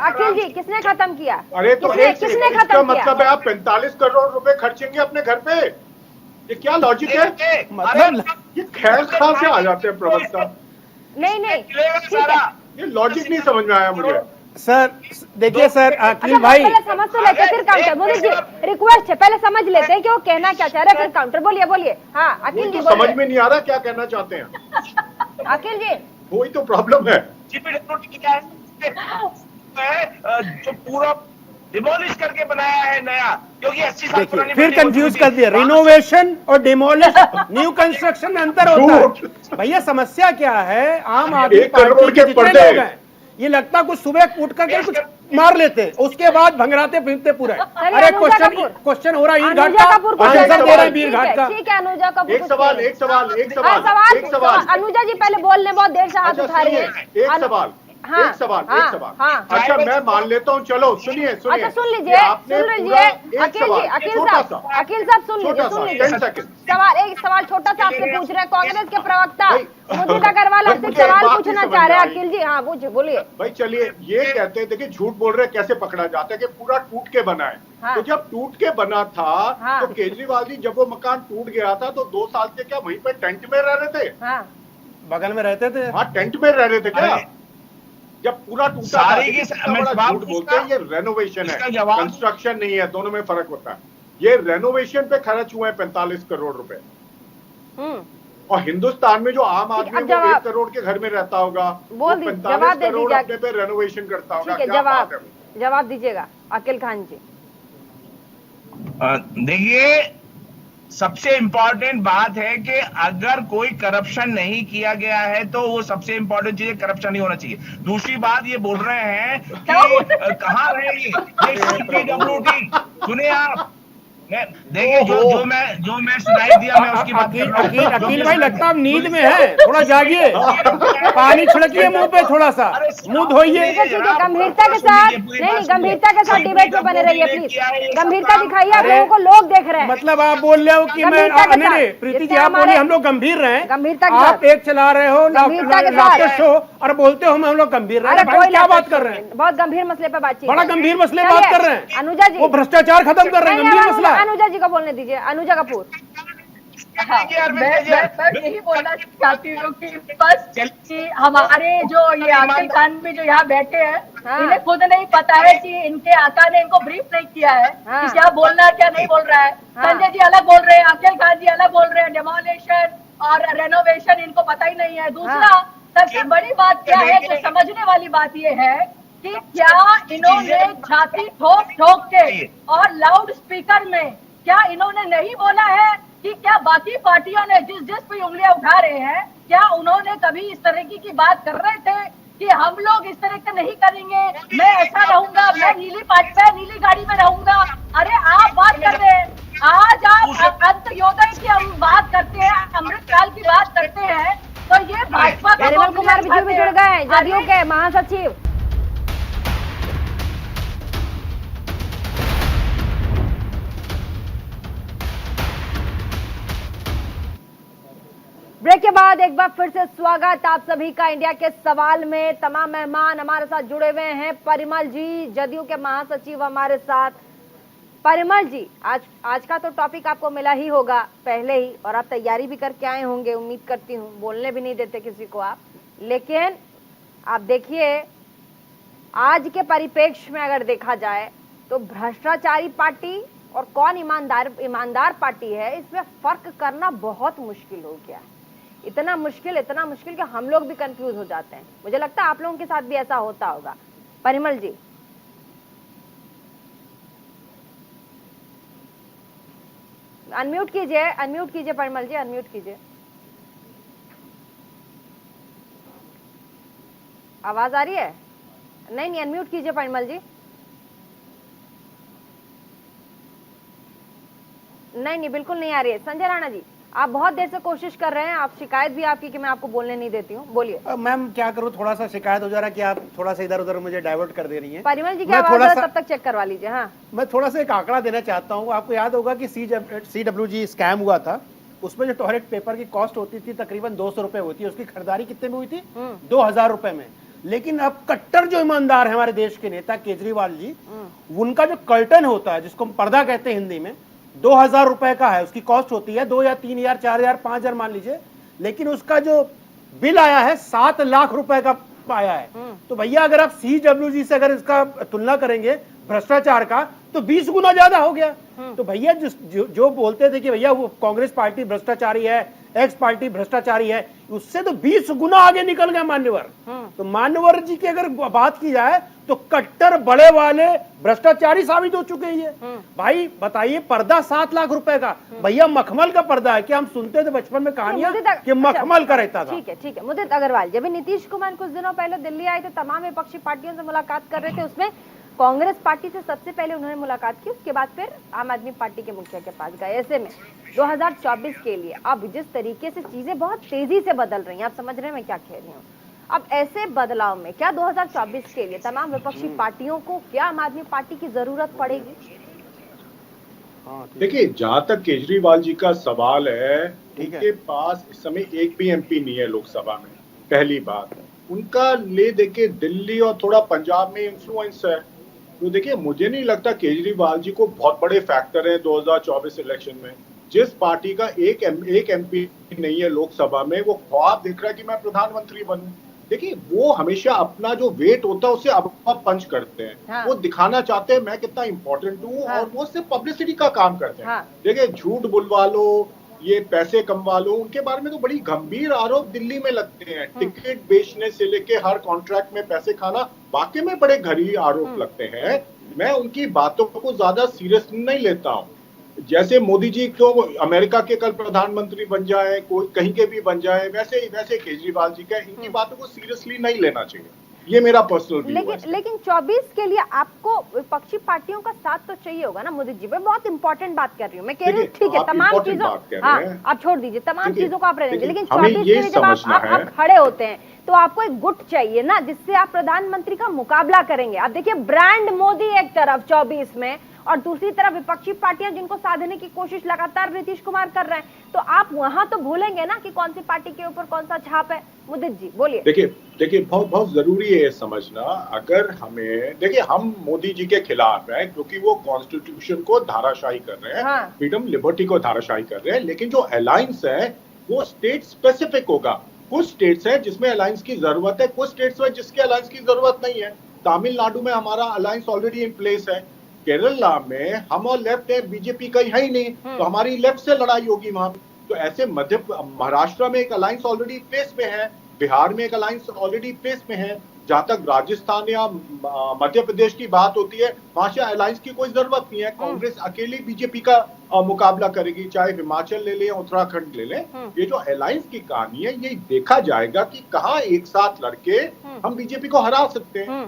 अखिल जी, किसने खत्म किया?
अरे तो
किसने खत्म
इसका
किया?
मतलब है आप 45 करोड़ रुपए खर्चेंगे अपने घर पे? ये क्या लॉजिक है?
मतलब
ये खैर कहां से आ जाते हैं प्रवक्ता?
नहीं ठीक है।
ये लॉजिक नहीं समझ में आया मुझे।
सर देखिए सर, अखिल भाई
पहले समझ तो लेते फिर काउंटर। मोदी जी रिक्वेस्ट है, पहले समझ लेते हैं कि वो कहना क्या चाह रहे हैं, फिर काउंटर। बोलिए। हाँ अखिल जी,
समझ में नहीं आ रहा क्या कहना चाहते हैं।
अखिल जी
वही तो प्रॉब्लम है।
जो पूरा डिमोलिश करके बनाया है नया, क्योंकि 80 साल पुरानी
फिर कंफ्यूज कर दिया। रिनोवेशन और डिमोलिश, न्यू कंस्ट्रक्शन में अंतर होता है। भैया समस्या क्या है? आम आदमी
1 करोड़
पार्टी
के
के जितने
पर्दे।
लोग हैं, ये लगता कुछ सुबह उठ करके कुछ मार लेते, उसके बाद भंगराते फिरते पूरे। अरे क्वेश्चन हो रहा है ईट घाट का, आंसर दे रहे हैं वीर घाट का।
ठीक है अनुजा कपूर।
एक सवाल।
अनुजा जी पहले बोलने, बहुत देर से हाथ उठा रही है।
एक सवाल। अच्छा मैं मान लेता हूँ, चलो सुनिए।
अच्छा सुन लीजिए। अखिल साहब सुन लीजिए। एक सवाल छोटा सा आपसे पूछ रहे हैं, कांग्रेस के प्रवक्ता मुदित अग्रवाल आपसे सवाल पूछना चाह रहे हैं। अखिल जी हाँ बोलिए।
भाई चलिए, ये कहते हैं देखिए झूठ बोल रहे कैसे पकड़ा जाता है कि पूरा टूट के बना है।
हाँ।
तो जब टूट के बना था
हाँ।
तो केजरीवाल जी जब वो मकान टूट गया था तो 2 साल से क्या वहीं पे टेंट में रह रहे थे?
हाँ।
बगल में रहते थे।
हाँ टेंट में रह रहे थे क्या? जब पूरा टूटा
सारी की
झूठ बोलते हैं। ये रेनोवेशन है, कंस्ट्रक्शन नहीं है, दोनों में फर्क होता है। ये रेनोवेशन पे खर्च हुए हैं 45 करोड़ रुपए। और हिंदुस्तान में जो आम आदमी है वो 1 करोड़ के घर में रहता होगा, वो 45 करोड़ अपने पे रेनोवेशन करता होगा।
जवाब दीजिएगा अकील खान जी।
देखिए सबसे इम्पोर्टेंट बात है कि अगर कोई करप्शन नहीं किया गया है तो वो सबसे इम्पोर्टेंट चीज है, करप्शन नहीं होना चाहिए। दूसरी बात ये बोल रहे हैं कि कहाँ रहे ये CPWD। सुनिए आप, देखिए जो मैं सुनाई दिया मैं उसकी बात कर रहा हूं।
अकील भाई लगता है नींद में है, थोड़ा जागिए, पानी छिड़किए मुंह पे, थोड़ा सा मुंह धोइए।
गंभीरता के साथ नहीं, गंभीरता के साथ डिबेट में बने रहिए प्लीज। गंभीरता दिखाइए, आप लोगों को लोग देख रहे हैं।
मतलब आप बोल रहे हो कि मैं नहीं प्रीति जी, आप बोलिए हम लोग गंभीर रहे।
गंभीरता के
आप एक चला रहे हो लाफ्टर शो और बोलते हो हम लोग गंभीर रहे। क्या बात कर रहे हैं?
बहुत गंभीर मसले पर बातचीत,
बड़ा गंभीर मसले बात कर रहे हैं।
अनुजा जी
वो भ्रष्टाचार खत्म कर रहे हैं, गंभीर मसला।
अनुजा जी को बोलने दीजिए। अनुजा कपूर।
हाँ, मैं यही बोलना चाहती हूँ कि बस कि हमारे जो ये आकिल खान भी जो यहाँ बैठे हैं, इन्हें खुद नहीं पता है कि इनके आका ने इनको ब्रीफ नहीं किया है कि क्या बोलना है क्या नहीं बोल रहा है। संजय जी अलग बोल रहे हैं, आकिल खान जी अलग बोल रहे हैं, डेमोलिशन और रेनोवेशन इनको पता ही नहीं है। दूसरा सबसे बड़ी बात क्या है, जो समझने वाली बात ये है कि क्या इन्होंने छाती ठोक के और लाउड स्पीकर में क्या इन्होंने नहीं बोला है कि क्या बाकी पार्टियों ने जिस पे उंगलियां उठा रहे हैं, क्या उन्होंने कभी इस तरह की बात कर रहे थे कि हम लोग इस तरह के नहीं करेंगे, मैं ऐसा रहूंगा, मैं नीली गाड़ी में रहूंगा। अरे आप बात कर रहे हैं, आज आप अंत्योदय की हम बात करते हैं, अमृतकाल की बात करते हैं, तो ये भाजपा का
नरिमन कुमार बिजू में जुड़ गए, जदयू के महासचिव। ब्रेक के बाद एक बार फिर से स्वागत आप सभी का इंडिया के सवाल में। तमाम मेहमान हमारे साथ जुड़े हुए हैं। परिमल जी जदयू के महासचिव हमारे साथ। परिमल जी, आज का तो टॉपिक आपको मिला ही होगा पहले ही, और आप तैयारी भी करके आए होंगे उम्मीद करती हूँ, बोलने भी नहीं देते किसी को आप। लेकिन आप देखिए आज के परिप्रेक्ष्य में अगर देखा जाए तो भ्रष्टाचारी पार्टी और कौन ईमानदार पार्टी है, इसमें फर्क करना बहुत मुश्किल हो गया है। इतना मुश्किल कि हम लोग भी कंफ्यूज हो जाते हैं। मुझे लगता है आप लोगों के साथ भी ऐसा होता होगा। परिमल जी, अनम्यूट कीजिए परिमल जी, अनम्यूट कीजिए। आवाज आ रही है? नहीं, अनम्यूट कीजिए परिमल जी। नहीं, बिल्कुल नहीं आ रही है। संजय राणा जी, आप बहुत देर से कोशिश कर रहे हैं, आप शिकायत भी आपकी कि मैं आपको बोलने नहीं देती हूँ, बोलिए।
मैम क्या करूँ, थोड़ा सा शिकायत हो जा रहा है कि आप थोड़ा सा इधर उधर मुझे डाइवर्ट कर दे रही हैं।
परिमल जी की आवाज तब तक चेक करवा लीजिए। हाँ,
मैं थोड़ा सा एक आंकड़ा देना चाहता हूँ। आपको याद होगा कि CWG स्कैम हुआ था, उसमें जो टॉयलेट पेपर की कॉस्ट होती थी तकरीबन 200 रुपए होती है, उसकी खरीदारी कितने में हुई थी? 2000 रुपए में। लेकिन अब कट्टर जो ईमानदार है हमारे देश के नेता केजरीवाल जी, उनका जो कर्टन होता है, जिसको हम पर्दा कहते हैं हिंदी में, 2000 रुपए का है, उसकी कॉस्ट होती है 2 या 3000 4000 5000 मान लीजिए, लेकिन उसका जो बिल आया है 7 लाख रुपए का आया है। तो भैया अगर आप CWG से अगर इसका तुलना करेंगे भ्रष्टाचार का, तो 20 गुना ज्यादा हो गया। तो भैया जो बोलते थे कि भैया वो कांग्रेस पार्टी भ्रष्टाचारी है, एक्स पार्टी भ्रष्टाचारी है, उससे तो 20 गुना आगे निकल गया मान्यवर। तो मान्यवर जी की अगर बात की जाए तो कट्टर बड़े वाले भ्रष्टाचारी साबित हो चुके हैं। भाई बताइए, पर्दा 7 लाख रुपए का, भैया मखमल का पर्दा है। क्या हम सुनते थे बचपन में कहानियां कि मखमल का रहता था।
ठीक है। मुदित अग्रवाल, जब नीतीश कुमार कुछ दिनों पहले दिल्ली आए थे, तमाम विपक्षी पार्टियों से मुलाकात कर रहे थे, उसमें कांग्रेस पार्टी से सबसे पहले उन्होंने मुलाकात की, उसके बाद फिर आम आदमी पार्टी के मुखिया के पास गए। ऐसे में 2024 के लिए अब जिस तरीके से चीजें बहुत तेजी से बदल रही हैं, आप समझ रहे हैं मैं क्या कह रही हूँ? अब ऐसे बदलाव में क्या 2024 के लिए तमाम विपक्षी पार्टियों को क्या आम आदमी पार्टी की जरूरत पड़ेगी?
देखिए, जहां तक केजरीवाल जी का सवाल है, उनके पास इस समय एक भी MP नहीं है लोकसभा में। पहली बात, उनका ले देके दिल्ली और थोड़ा पंजाब में इन्फ्लुएंस है। तो देखिए, मुझे नहीं लगता केजरीवाल जी को बहुत बड़े फैक्टर हैं 2024 इलेक्शन में। जिस पार्टी का एक MP नहीं है लोकसभा में, वो ख्वाब देख रहा है कि मैं प्रधानमंत्री बनूं। देखिए, वो हमेशा अपना जो वेट होता है उसे अब पंच करते हैं। हाँ। वो दिखाना चाहते हैं मैं कितना इंपॉर्टेंट हूँ। हाँ। और वो सिर्फ पब्लिसिटी का काम करते हैं। हाँ। देखिए, झूठ बुलवा लो, ये पैसे कमवा लो, उनके बारे में तो बड़ी गंभीर आरोप दिल्ली में लगते हैं। टिकट बेचने से लेके हर कॉन्ट्रैक्ट में पैसे खाना, वाकई में बड़े घड़ी आरोप लगते हैं। मैं उनकी बातों को ज्यादा सीरियस नहीं लेता हूँ। जैसे मोदी जी को अमेरिका के कल प्रधानमंत्री बन जाए, कोई कहीं के भी बन जाए, वैसे केजरीवाल जी का इनकी बातों को सीरियसली नहीं लेना चाहिए। ये मेरा पर्सनल व्यू है।
लेकिन 24 के लिए आपको विपक्षी पार्टियों का साथ तो चाहिए होगा ना मोदी जी। मैं बहुत इंपॉर्टेंट बात कर रही हूँ। मैं कह रही हूँ ठीक है, तमाम चीजों, हाँ आप छोड़ दीजिए, तमाम चीजों को आप रह लेंगे, लेकिन 24 के लिए जब आप खड़े होते हैं तो आपको एक गुट चाहिए ना, जिससे आप प्रधानमंत्री का मुकाबला करेंगे। आप देखिए, ब्रांड मोदी एक तरफ 24 में, और दूसरी तरफ विपक्षी पार्टियां जिनको साधने की कोशिश लगातार नीतीश कुमार कर रहे हैं। तो आप वहां तो भूलेंगे ना कि कौन सी पार्टी के ऊपर कौन सा छाप है। मुदित जी बोलिए।
देखिए बहुत जरूरी है समझना। अगर हमें, देखिए, हम मोदी जी के खिलाफ हैं क्योंकि वो कॉन्स्टिट्यूशन को धाराशाही कर रहे हैं। हाँ। फ्रीडम लिबर्टी को धाराशाही कर रहे हैं। लेकिन जो अलायंस है वो स्टेट स्पेसिफिक होगा। कुछ स्टेट्स है जिसमें अलायंस की जरूरत है, कुछ स्टेट्स में जिसके अलायंस की जरूरत नहीं है। तमिलनाडु में हमारा अलायंस ऑलरेडी इन प्लेस है। केरला में हम और लेफ्ट है, बीजेपी का है ही नहीं, तो हमारी लेफ्ट से लड़ाई होगी वहां। तो ऐसे महाराष्ट्र में एक अलायंस ऑलरेडी प्लेस में है, बिहार में एक अलायंस ऑलरेडी प्लेस में है। जहां तक राजस्थान या मध्य प्रदेश की बात होती है, वहां से अलायंस की कोई जरूरत नहीं है। कांग्रेस अकेली बीजेपी का मुकाबला करेगी, चाहे हिमाचल ले ले या उत्तराखंड ले ले। ये जो अलायंस की कहानी है, ये देखा जाएगा कि कहां एक साथ लड़के हम बीजेपी को हरा सकते हैं।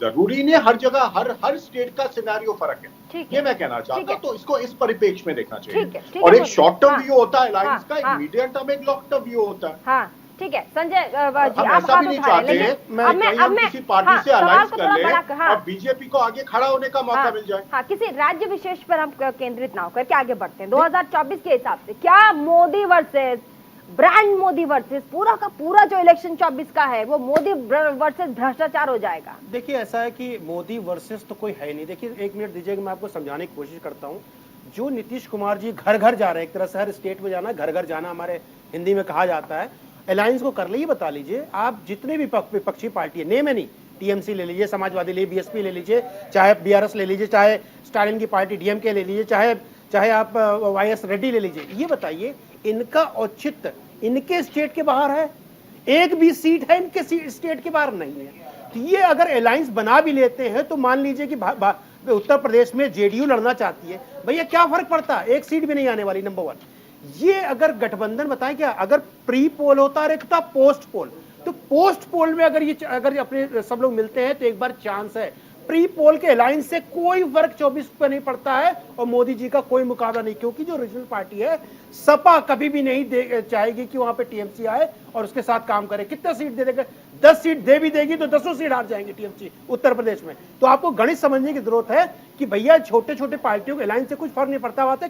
जरूरी नहीं हर जगह हर स्टेट का सिनेरियो फर्क है, ये मैं कहना चाहता हूँ। तो इसको इस परिप्रेक्ष्य में देखना चाहिए। और एक शॉर्ट टर्म व्यू होता है अलायंस का, एक मीडियम टर्म, एक लॉन्ग टर्म व्यू होता है।
हाँ, ठीक है संजय जी,
हम ऐसा भी नहीं चाहते हम किसी पार्टी से अलायंस कर ले और बीजेपी को आगे खड़ा होने का मौका मिल जाए।
हाँ, किसी राज्य विशेष पर हम केंद्रित ना होकर के आगे बढ़ते हैं। 2024 के हिसाब से क्या Modi versus brand Modi versus पूरा का पूरा जो इलेक्शन 24 का है वो मोदी वर्सेस भ्रष्टाचार हो जाएगा?
देखिए, ऐसा है कि मोदी वर्सेस तो कोई है नहीं। देखिए, 1 मिनट दीजिएगा, मैं आपको समझाने की कोशिश करता हूँ। जो नीतीश कुमार जी घर घर जा रहे हैं, एक तरह से हर स्टेट में जाना, घर घर जाना हमारे हिंदी में कहा जाता है। अलायंस को कर लीजिए, बता लीजिए आप जितने भी विपक्षी पार्टी है, नेम है नहीं, टीएमसी ले लीजिए, समाजवादी ले लीजिए, बीएसपी ले लीजिए, चाहे बीआरएस ले लीजिए, चाहे स्टालिन की पार्टी डीएमके ले लीजिए, चाहे आप वाईएस रेड्डी ले लीजिए। ये बताइए, इनका औचित्य इनके स्टेट के बाहर है, एक भी सीट है इनके स्टेट के बाहर नहीं है। तो ये अगर अलायंस बना भी लेते हैं तो मान लीजिए कि उत्तर प्रदेश में जेडीयू लड़ना चाहती है, भैया क्या फर्क पड़ता है, एक सीट भी नहीं आने वाली। नंबर 1 ये अगर गठबंधन बताएं क्या, अगर प्री पोल होता है पोस्ट पोल, तो पोस्ट पोल में अगर अपने सब लोग मिलते हैं तो एक बार चांस है। प्री पोल के अलायंस से कोई फर्क 24 पर नहीं पड़ता है और मोदी जी का कोई मुकाबला नहीं, क्योंकि जो रीजनल पार्टी है सपा कभी भी नहीं चाहेगी कि वहां पे टीएमसी आए और उसके साथ काम करे। कितना सीट दे देगा, 10 सीट दे भी देगी तो 10 सीट हार जाएंगे टीएमसी उत्तर प्रदेश में। तो आपको गणित समझने की जरूरत है कि भैया छोटे छोटे पार्टियों के अलायंस से कुछ फर्क नहीं पड़ता। बात है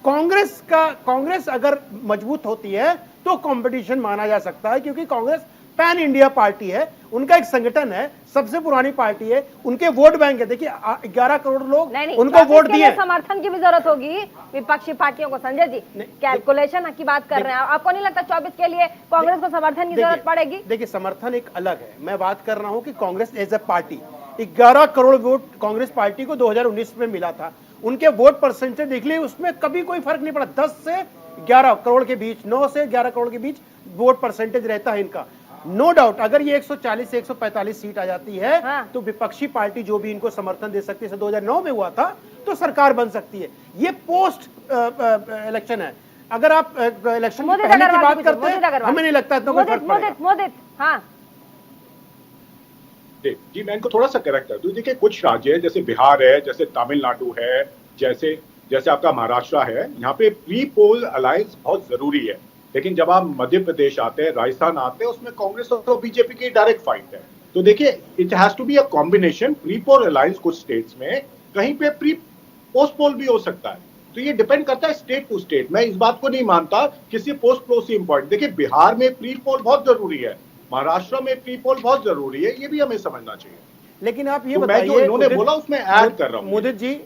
कांग्रेस अगर मजबूत होती है तो कंपटीशन माना जा सकता है, क्योंकि कांग्रेस पैन इंडिया पार्टी है, उनका एक संगठन है, सबसे पुरानी पार्टी है, उनके वोट बैंक है। देखिए 11 करोड़ लोग उनको वोट दिए।
समर्थन की भी जरूरत होगी विपक्षी पार्टियों को। संजय जी कैलकुलेशन की बात कर रहे हैं, आपको नहीं लगता 24 के लिए कांग्रेस को समर्थन की जरूरत पड़ेगी?
देखिए समर्थन एक अलग है, मैं बात कर रहा हूं कि Congress as a party 11 crore vote Congress party को 2019 में मिला था। उनके वोट परसेंटेज देख लिए, उसमें कभी कोई फर्क नहीं पड़ा। 10 से 11 करोड़ के बीच, 9 से 11 करोड़ के बीच वोट परसेंटेज रहता है इनका। नो डाउट अगर ये 140 से 145 सीट आ जाती है तो विपक्षी पार्टी जो भी इनको समर्थन दे सकती है, 2009 में हुआ था, तो सरकार बन सकती है। ये पोस्ट इलेक्शन है। अगर आप इलेक्शन की पहले की बात करते हैं, हमें नहीं लगता इतना कोई फर्क पड़ेगा।
जी मैं इनको थोड़ा सा करेक्ट कर दूं। देखिए कुछ राज्य है, जैसे बिहार है, जैसे तमिलनाडु है, जैसे आपका महाराष्ट्र है, यहाँ पे प्री पोल अलायंस बहुत जरूरी है। लेकिन जब आप मध्य प्रदेश आते हैं, राजस्थान आते हैं, उसमें कांग्रेस और बीजेपी की डायरेक्ट फाइट है। तो देखिए it has to be a combination. Pre poll alliance कुछ स्टेट्स में, कहीं पे प्री पोस्ट पोल भी हो सकता है। तो ये डिपेंड करता है स्टेट टू स्टेट। मैं इस बात को नहीं मानता किसी पोस्ट पोल से इंपॉर्टेंट। देखिए बिहार में प्री पोल बहुत जरूरी है, महाराष्ट्र में प्री पोल बहुत जरूरी है, ये भी हमें समझना चाहिए।
लेकिन आप ये
तो
बताइए,
मैं जो इन्होंने बोला उसमें ऐड कर रहा हूँ।
मुदित जी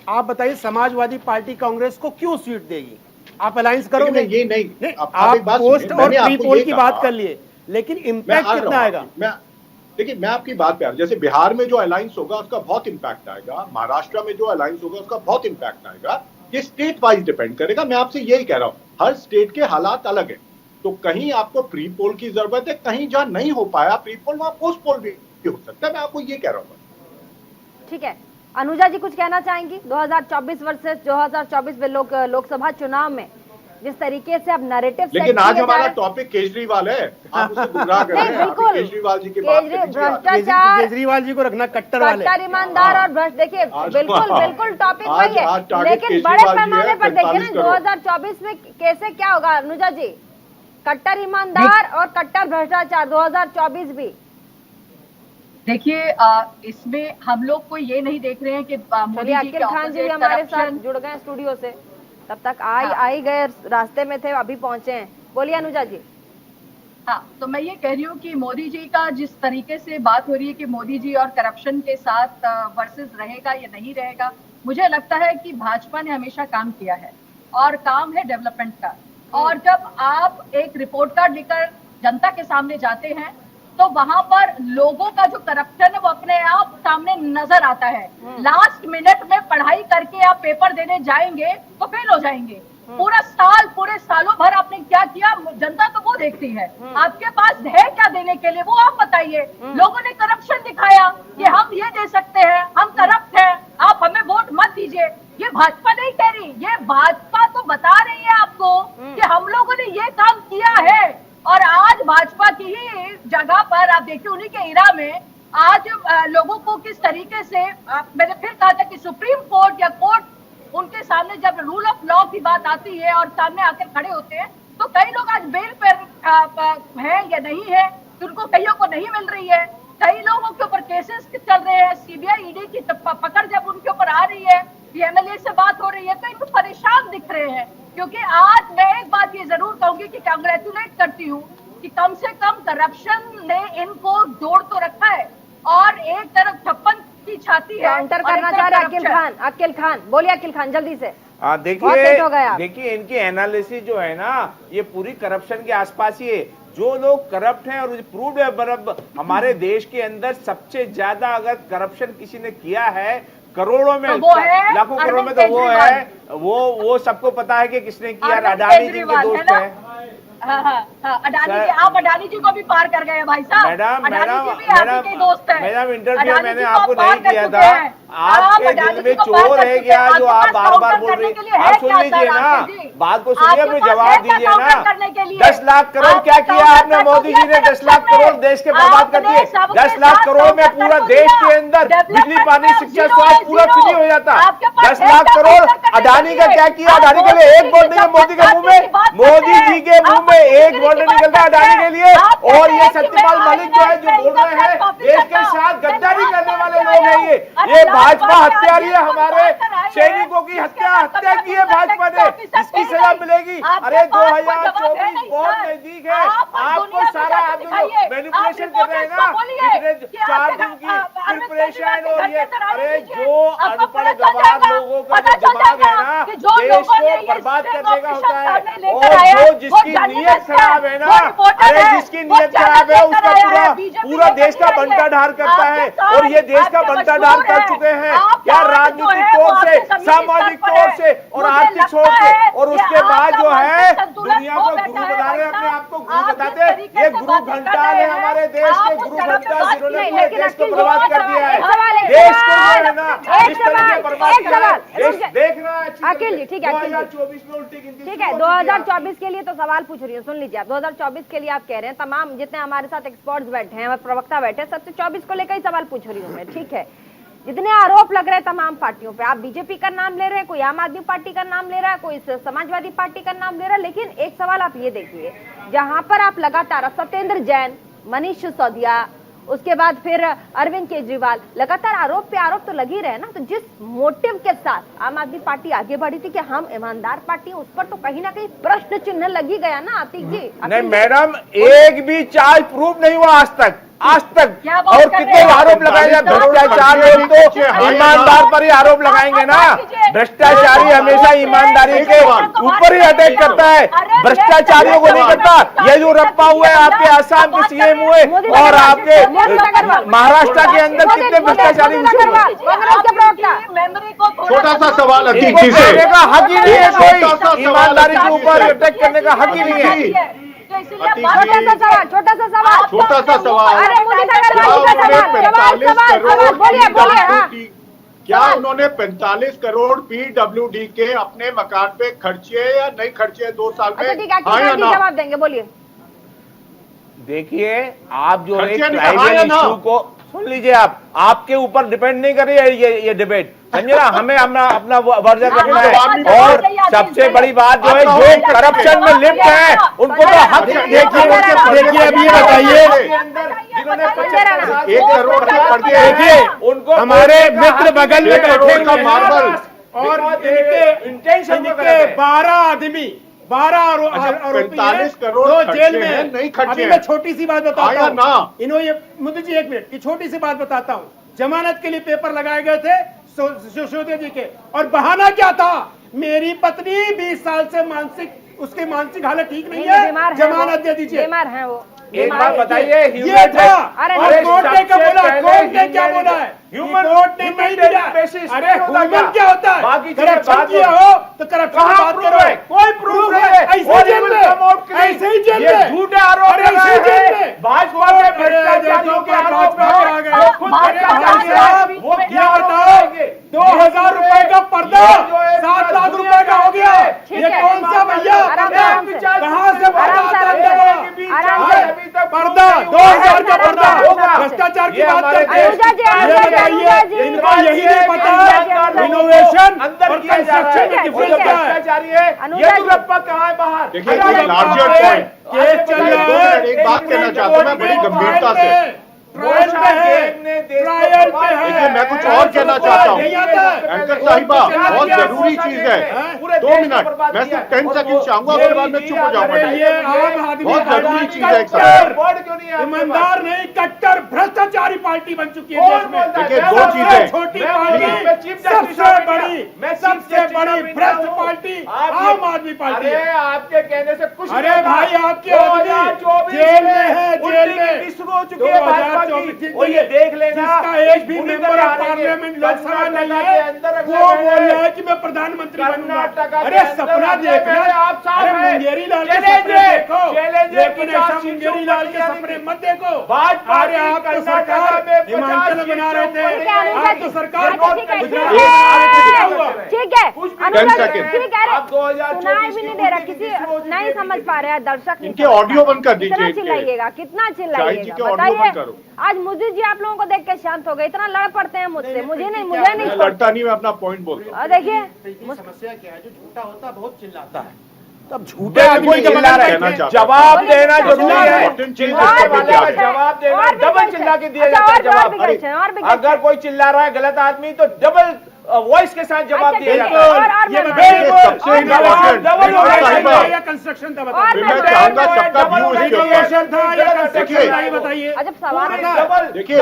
आप बताइए, समाजवादी पार्टी कांग्रेस को क्यों सीट देगी? आप अलायंस करोगे?
ये नहीं,
आप पोस्ट और प्री पोल की बात कर लिए, लेकिन इम्पैक्ट कितना आएगा?
देखिए मैं आपकी बात पे आ रहा हूं। जैसे बिहार में जो अलायंस होगा उसका बहुत इंपैक्ट आएगा, महाराष्ट्र में जो अलायंस होगा उसका बहुत इंपैक्ट आएगा। ये स्टेट वाइज डिपेंड करेगा। मैं आपसे यही कह रहा हूँ, हर स्टेट के हालात अलग है। तो कहीं आपको प्री पोल की जरूरत है, कहीं जहां नहीं हो पाया प्री पोल, वहां पोस्ट पोल भी हो सकता है। मैं आपको ये कह रहा हूँ।
ठीक है, अनुजा जी कुछ कहना चाहेंगी? 2024 वर्सेस 2024 में लोकसभा चुनाव में जिस तरीके से अब नैरेटिव,
लेकिन आज हमारा टॉपिक केजरीवाल है, आप उसे गुमराह कर रहे हैं।
बिल्कुल
केजरीवाल जी की बात
भ्रष्टाचार,
केजरीवाल जी को रखना कट्टर वाले,
कट्टर ईमानदार और भ्रष्ट। देखिए बिल्कुल टॉपिक वही है, लेकिन बड़े पैमाने पर देखिए ना 2024 में कैसे क्या होगा। अनुजा जी, कट्टर ईमानदार और कट्टर भ्रष्टाचार 2024 भी।
देखिए इसमें हम लोग को ये नहीं देख रहे हैं कि मोदी जी
अकील खान जी भी हमारे साथ जुड़ गए स्टूडियो से, तब तक आई गए, रास्ते में थे, अभी पहुंचे हैं। बोलिए अनुजा जी।
हाँ, तो मैं ये कह रही हूँ कि मोदी जी का जिस तरीके से बात हो रही है कि मोदी जी और करप्शन के साथ वर्सेस रहेगा या नहीं रहेगा, मुझे लगता है कि भाजपा ने हमेशा काम किया है और काम है डेवलपमेंट का। और जब आप एक रिपोर्ट कार्ड लेकर जनता के सामने जाते हैं तो वहां पर लोगों का जो करप्शन है वो अपने आप सामने नजर आता है। लास्ट मिनट में पढ़ाई करके आप पेपर देने जाएंगे तो फेल हो जाएंगे। पूरे सालों भर आपने क्या किया, जनता तो वो देखती है। आपके पास है क्या देने के लिए, वो आप बताइए। लोगों ने करप्शन दिखाया कि हम ये दे सकते हैं, हम करप्ट हैं, आप हमें वोट मत दीजिए। ये भाजपा नहीं कह रही, ये भाजपा तो बता रही है आपको कि हम लोगों ने ये काम किया है। और आज भाजपा की ही जगह पर आप देखिए, उन्हीं के इरा में आज लोगों को किस तरीके से, मैंने फिर कहा था कि सुप्रीम कोर्ट या कोर्ट उनके सामने जब रूल ऑफ लॉ की बात आती है और सामने आकर खड़े होते हैं, तो कई लोग आज बेल पर है या नहीं है, तो उनको कईयों को नहीं मिल रही है। कई लोगों के ऊपर केसेस चल रहे हैं, सीबीआई ईडी की पकड़ जब उनके ऊपर आ रही है, एमएलए से बात हो रही है, तो इनको परेशान दिख रहे हैं। क्योंकि आज मैं एक बात ये जरूर कहूंगी कि कांग्रेचुलेट करती हूँ कि कम से कम करप्शन ने इनको जोड़ तो रखा है और एक तरफ 56 की छाती है।
काउंटर करना चाह रहे अकील खान बोलिए। अकील खान जल्दी से।
देखिए इनकी एनालिसिस जो है ना, ये पूरी करप्शन के आसपास ही है। जो लोग करप्ट हैं और प्रूव्ड है, बराबर हमारे देश के अंदर सबसे ज्यादा अगर करप्शन किसी ने किया है करोड़ों में,
तो
लाखों करोड़ में, तो वो है, वो सबको पता है कि किसने किया। अडानी जी के दोस्त है।
अडानी जी, आप अडानी जी को भी पार कर गए भाई साहब।
मैडम
दोस्त है।
मैडम इंटरव्यू मैंने आपको नहीं किया था, आपके दिल में चोर है क्या जो आप बार बार बोल रही हैं? आप सुन लीजिए ना, बात को सुनिए, फिर जवाब दीजिए ना। 10 लाख करोड़ क्या किया आपने? मोदी जी ने 10 लाख करोड़ देश के बर्बाद कर दिए। 10 लाख करोड़ में पूरा देश के अंदर बिजली, पानी, शिक्षा, स्वास्थ्य पूरा फ्री हो जाता। 10 लाख करोड़ अडानी का क्या किया? अडानी के लिए एक वर्ड नहीं, मोदी के मुंह में, मोदी जी के मुंह में एक वर्ड निकलता है अडानी के लिए। और ये सत्यपाल मलिक जो है, जो बोल रहे हैं देश के साथ गद्दारी करने वाले लोग हैं, ये भाजपा हत्यारी है। हमारे सैनिकों की हत्या की है भाजपा ने, इसकी सजा मिलेगी। अरे 2024 बहुत नजदीक है, आपको सारा आप मैनिपुलेशन कर रहे हैं ना, इतने 4 दिन की प्रिपरेशन और ये, अरे जो अनपढ़ गवार लोगों का जो दिमाग है ना, देश को बर्बाद करने का होता है। और जो जिसकी नीयत खराब है ना, अरे जिसकी नीयत खराब है उसका पूरा देश का बंटाढार करता है। और ये देश का बंटाढार कर चुके हैं, क्या राजनीतिक तौर से, सामाजिक तौर से और आर्थिक तौर से। और उसके बाद जो है दुनिया को गुरु बता रहे हैं, अपने आप को गुरु बताते हैं। ये गुरु घंटाल है हमारे देश के, गुरु घंटाल जिन्होंने पूरे देश को बर्बाद कर दिया है। देश को जो है ना इस तरह से बर्बाद किया है, देख रहा है।
अखिल जी ठीक है,
2024 में उल्टी गिनती
ठीक है। 2024 के लिए तो सवाल पूछ रही हूँ, सुन लीजिए आप। 2024 के लिए आप कह रहे हैं, तमाम जितने हमारे साथ एक्सपर्ट्स बैठे हैं, प्रवक्ता बैठे हैं, सबसे 24 को लेकर ही सवाल पूछ रही हूँ मैं, ठीक है। जितने आरोप लग रहे हैं तमाम पार्टियों पे, आप बीजेपी का नाम ले रहे हैं, कोई आम आदमी पार्टी का नाम ले रहा है, कोई समाजवादी पार्टी का नाम ले रहा है, लेकिन एक सवाल आप ये देखिए, जहां पर आप लगातार सत्येंद्र जैन, मनीष सिसोदिया, उसके बाद फिर अरविंद केजरीवाल, लगातार आरोप पे आरोप तो लग ही रहे ना। तो जिस मोटिव के साथ आम आदमी पार्टी आगे बढ़ी थी कि हम ईमानदार पार्टी हैं, उस पर तो कहीं ना कहीं प्रश्न चिन्ह लगी गया ना आतिक जी।
नहीं मैडम, एक भी चार्ज प्रूफ नहीं हुआ आज तक। और कितने आरोप लगाए जाए भ्रष्टाचार, लोग तो ईमानदार पर ही आरोप लगाएंगे ना। भ्रष्टाचारी हमेशा ईमानदारी के ऊपर ही अटैक करता है, भ्रष्टाचारियों को नहीं करता। ये जो रप्पा हुआ है आपके आसाम के सीएम हुए और आपके महाराष्ट्र के अंदर कितने भ्रष्टाचारी,
छोटा सा सवाल
हक ही नहीं है, कोई ईमानदारी के ऊपर अटैक करने का हक ही नहीं है।
छोटा सा सवाल
अरे क्या उन्होंने 45 करोड़ PWD के अपने मकान पे खर्चे या नहीं खर्चे 2 साल में?
जवाब देंगे, बोलिए।
देखिए, आप जो एक ट्राइबल इशू को सुन लीजिए, आप आपके ऊपर डिपेंड नहीं कर रही है ये डिबेट, समझे ना। हमें अपना वर्जन रखना है। और सबसे बड़ी बात जो है, जो करप्शन में लिप्त है उनको तो हक।
देखिए अभी ये बताइए,
जिन्होंने
1 करोड़ के कर्जे,
देखिए
उनको
हमारे मित्र बगल में बैठे
का मार्बल
और इनके 12 आदमी 12 आरोपी
45 करोड़
जो जेल में
है, नहीं खर्चे।
अभी मैं छोटी सी बात बताता हूँ
ना।
इन्होंने, मोदी जी 1 मिनट की छोटी सी बात बताता हूँ। जमानत के लिए पेपर लगाए गए थे सिसोदिया जी के, और बहाना क्या था? मेरी पत्नी 20 साल से उसकी मानसिक हालत ठीक नहीं है, जमानत दे दीजिए।
बीमार है वो।
एक बात बताइए,
ये था। और कोर्ट ने क्या बोला? कोर्ट ने क्या बोला है?
ह्यूमन
कोर्ट ने नहीं दिया। अरे ह्यूमन क्या होता है?
बाकी
करप्शन किया हो तो करप्शन की बात करो।
कोई प्रूफ नहीं है,
ऐसे जेल में, ऐसे ही जेल में
झूठे आरोप
ऐसे जेल में
भाजपा के भ्रष्टाचारियों के आरोप
आ गए। वो क्या बताओ, 2000 रुपए का पर्दा 7 लाख रुपए का हो गया। ये कौन सा भैया, कहाँ से पर्दा आता है? पर्दा 2000 का पर्दा, भ्रष्टाचार की बात करते हैं। इनका यही नहीं पता इनोवेशन और कंस्ट्रक्शन में डिफरेंस क्या है।
ये तो रप्पा कहाँ है बाहर?
देखिए, लार्जर पॉइंट
केस चल रहा है।
एक बात कहना चाहता हूँ मैं बड़ी गंभीरता से,
ट्रायल पे है, ट्रायल पे है।
देखिए मैं कुछ और कहना चाहता हूँ। एंकर साहिबा, बहुत जरूरी चीज है, 2 मिनट मैं सिर्फ 10 सेकंड चाहूंगा, उसके बाद मैं चुप हो जाऊंगा। बहुत जरूरी चीज है।
ईमानदार नहीं, कट्टर भ्रष्टाचारी पार्टी बन चुकी है देश में।
देखिए 2 चीजें,
छोटी पार्टी, सबसे बड़ी भ्रष्ट पार्टी आम आदमी पार्टी है।
आपके कहने से कुछ,
अरे भाई आपके आदमी जेल में है, जेल में
शुरू हो चुकी है भाजपा की। और ये देख लेना,
जिसका एक भी मेंबर मेरा पार्लियामेंट लोकसभा नहीं है, वो बोल रहा है कि मैं प्रधानमंत्री बनूंगा। अरे सपना देखना, अरे मुंगेरी लाल के सपने देखो, लेकिन ऐसा मुंगेरी लाल के सपने मत देखो। अरे आप तो सरकार हिमाचल बना रहे थे, आप तो सरकार
ठीक है, ठीक है, आप 2024 भी नहीं दे रहा, किसी नहीं समझ पा रहे हैं दर्शक,
इनके ऑडियो बंद कर दीजिए।
कितना चिल्लाइएगा, कितना चिल्लाइएगा बताइए। आज मुझे जी आप लोगों को देख के शांत हो गए, इतना लड़ पड़ते हैं मुझसे, मुझे नहीं
लड़ता नहीं, मैं अपना पॉइंट बोलता हूँ।
देखिए
समस्या क्या है, जो झूठा होता है बहुत चिल्लाता है,
तब झूठे आदमी चिल्ला रहे हैं, जवाब देना जरूरी है, चिल्लाने वाले का जवाब देना, डबल चिल्ला के दिया जाता है जवाब। अगर कोई चिल्ला रहा है गलत आदमी तो डबल वॉइस के साथ जवाब दिया जाता है।
कंस्ट्रक्शन था,
जब सवाल
देखिए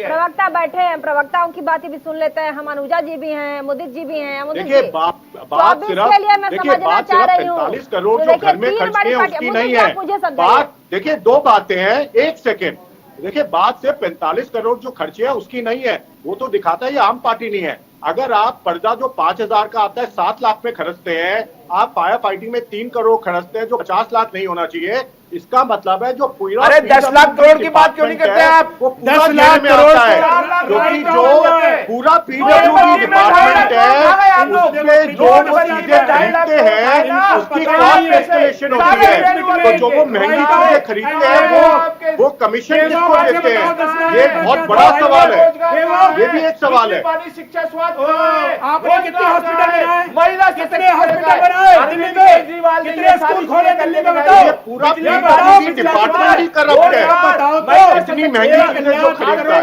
प्रवक्ता बैठे हैं, प्रवक्ताओं की बातें भी सुन लेते हैं। हम अनुजा जी भी हैं, मुदित जी भी हैं।
देखिए बात सिर्फ 45 करोड़ जो घर में खर्च किए उसकी नहीं है बात। देखिए दो बातें हैं, एक सेकेंड। देखिए बात सिर्फ 45 करोड़ जो खर्चे है उसकी नहीं है, वो तो दिखाता है ये आम पार्टी नहीं है। अगर आप पर्दा जो 5,000 का आता है 7 लाख में खर्चते हैं, आप फायर फाइटिंग में 3 करोड़ खर्चते हैं जो 50 लाख नहीं होना चाहिए, इसका मतलब है जो पूरा
10 लाख करोड़ की बात क्यों नहीं करते आप?
वो 10 लाख में आता है, क्योंकि जो पूरा पीडब्ल्यूडी डिपार्टमेंट है उसमें जो चीजें खरीदते हैं उसकी कॉस्ट एस्केलेशन होती है। तो जो वो महंगी चीजें खरीदते हैं वो कमीशन किसको देते हैं, ये बहुत बड़ा सवाल है, ये भी एक सवाल है।
शिक्षा स्वास्थ्य
आपने कितने हॉस्पिटल बनाए,
महिला
कितने हॉस्पिटल बनाए दिल्ली में, कितने स्कूल खोले दिल्ली में, बताओ।
पूरा डिपार्टमेंट ही करप्ट है, इतनी महंगी चीजें जो खरीदता है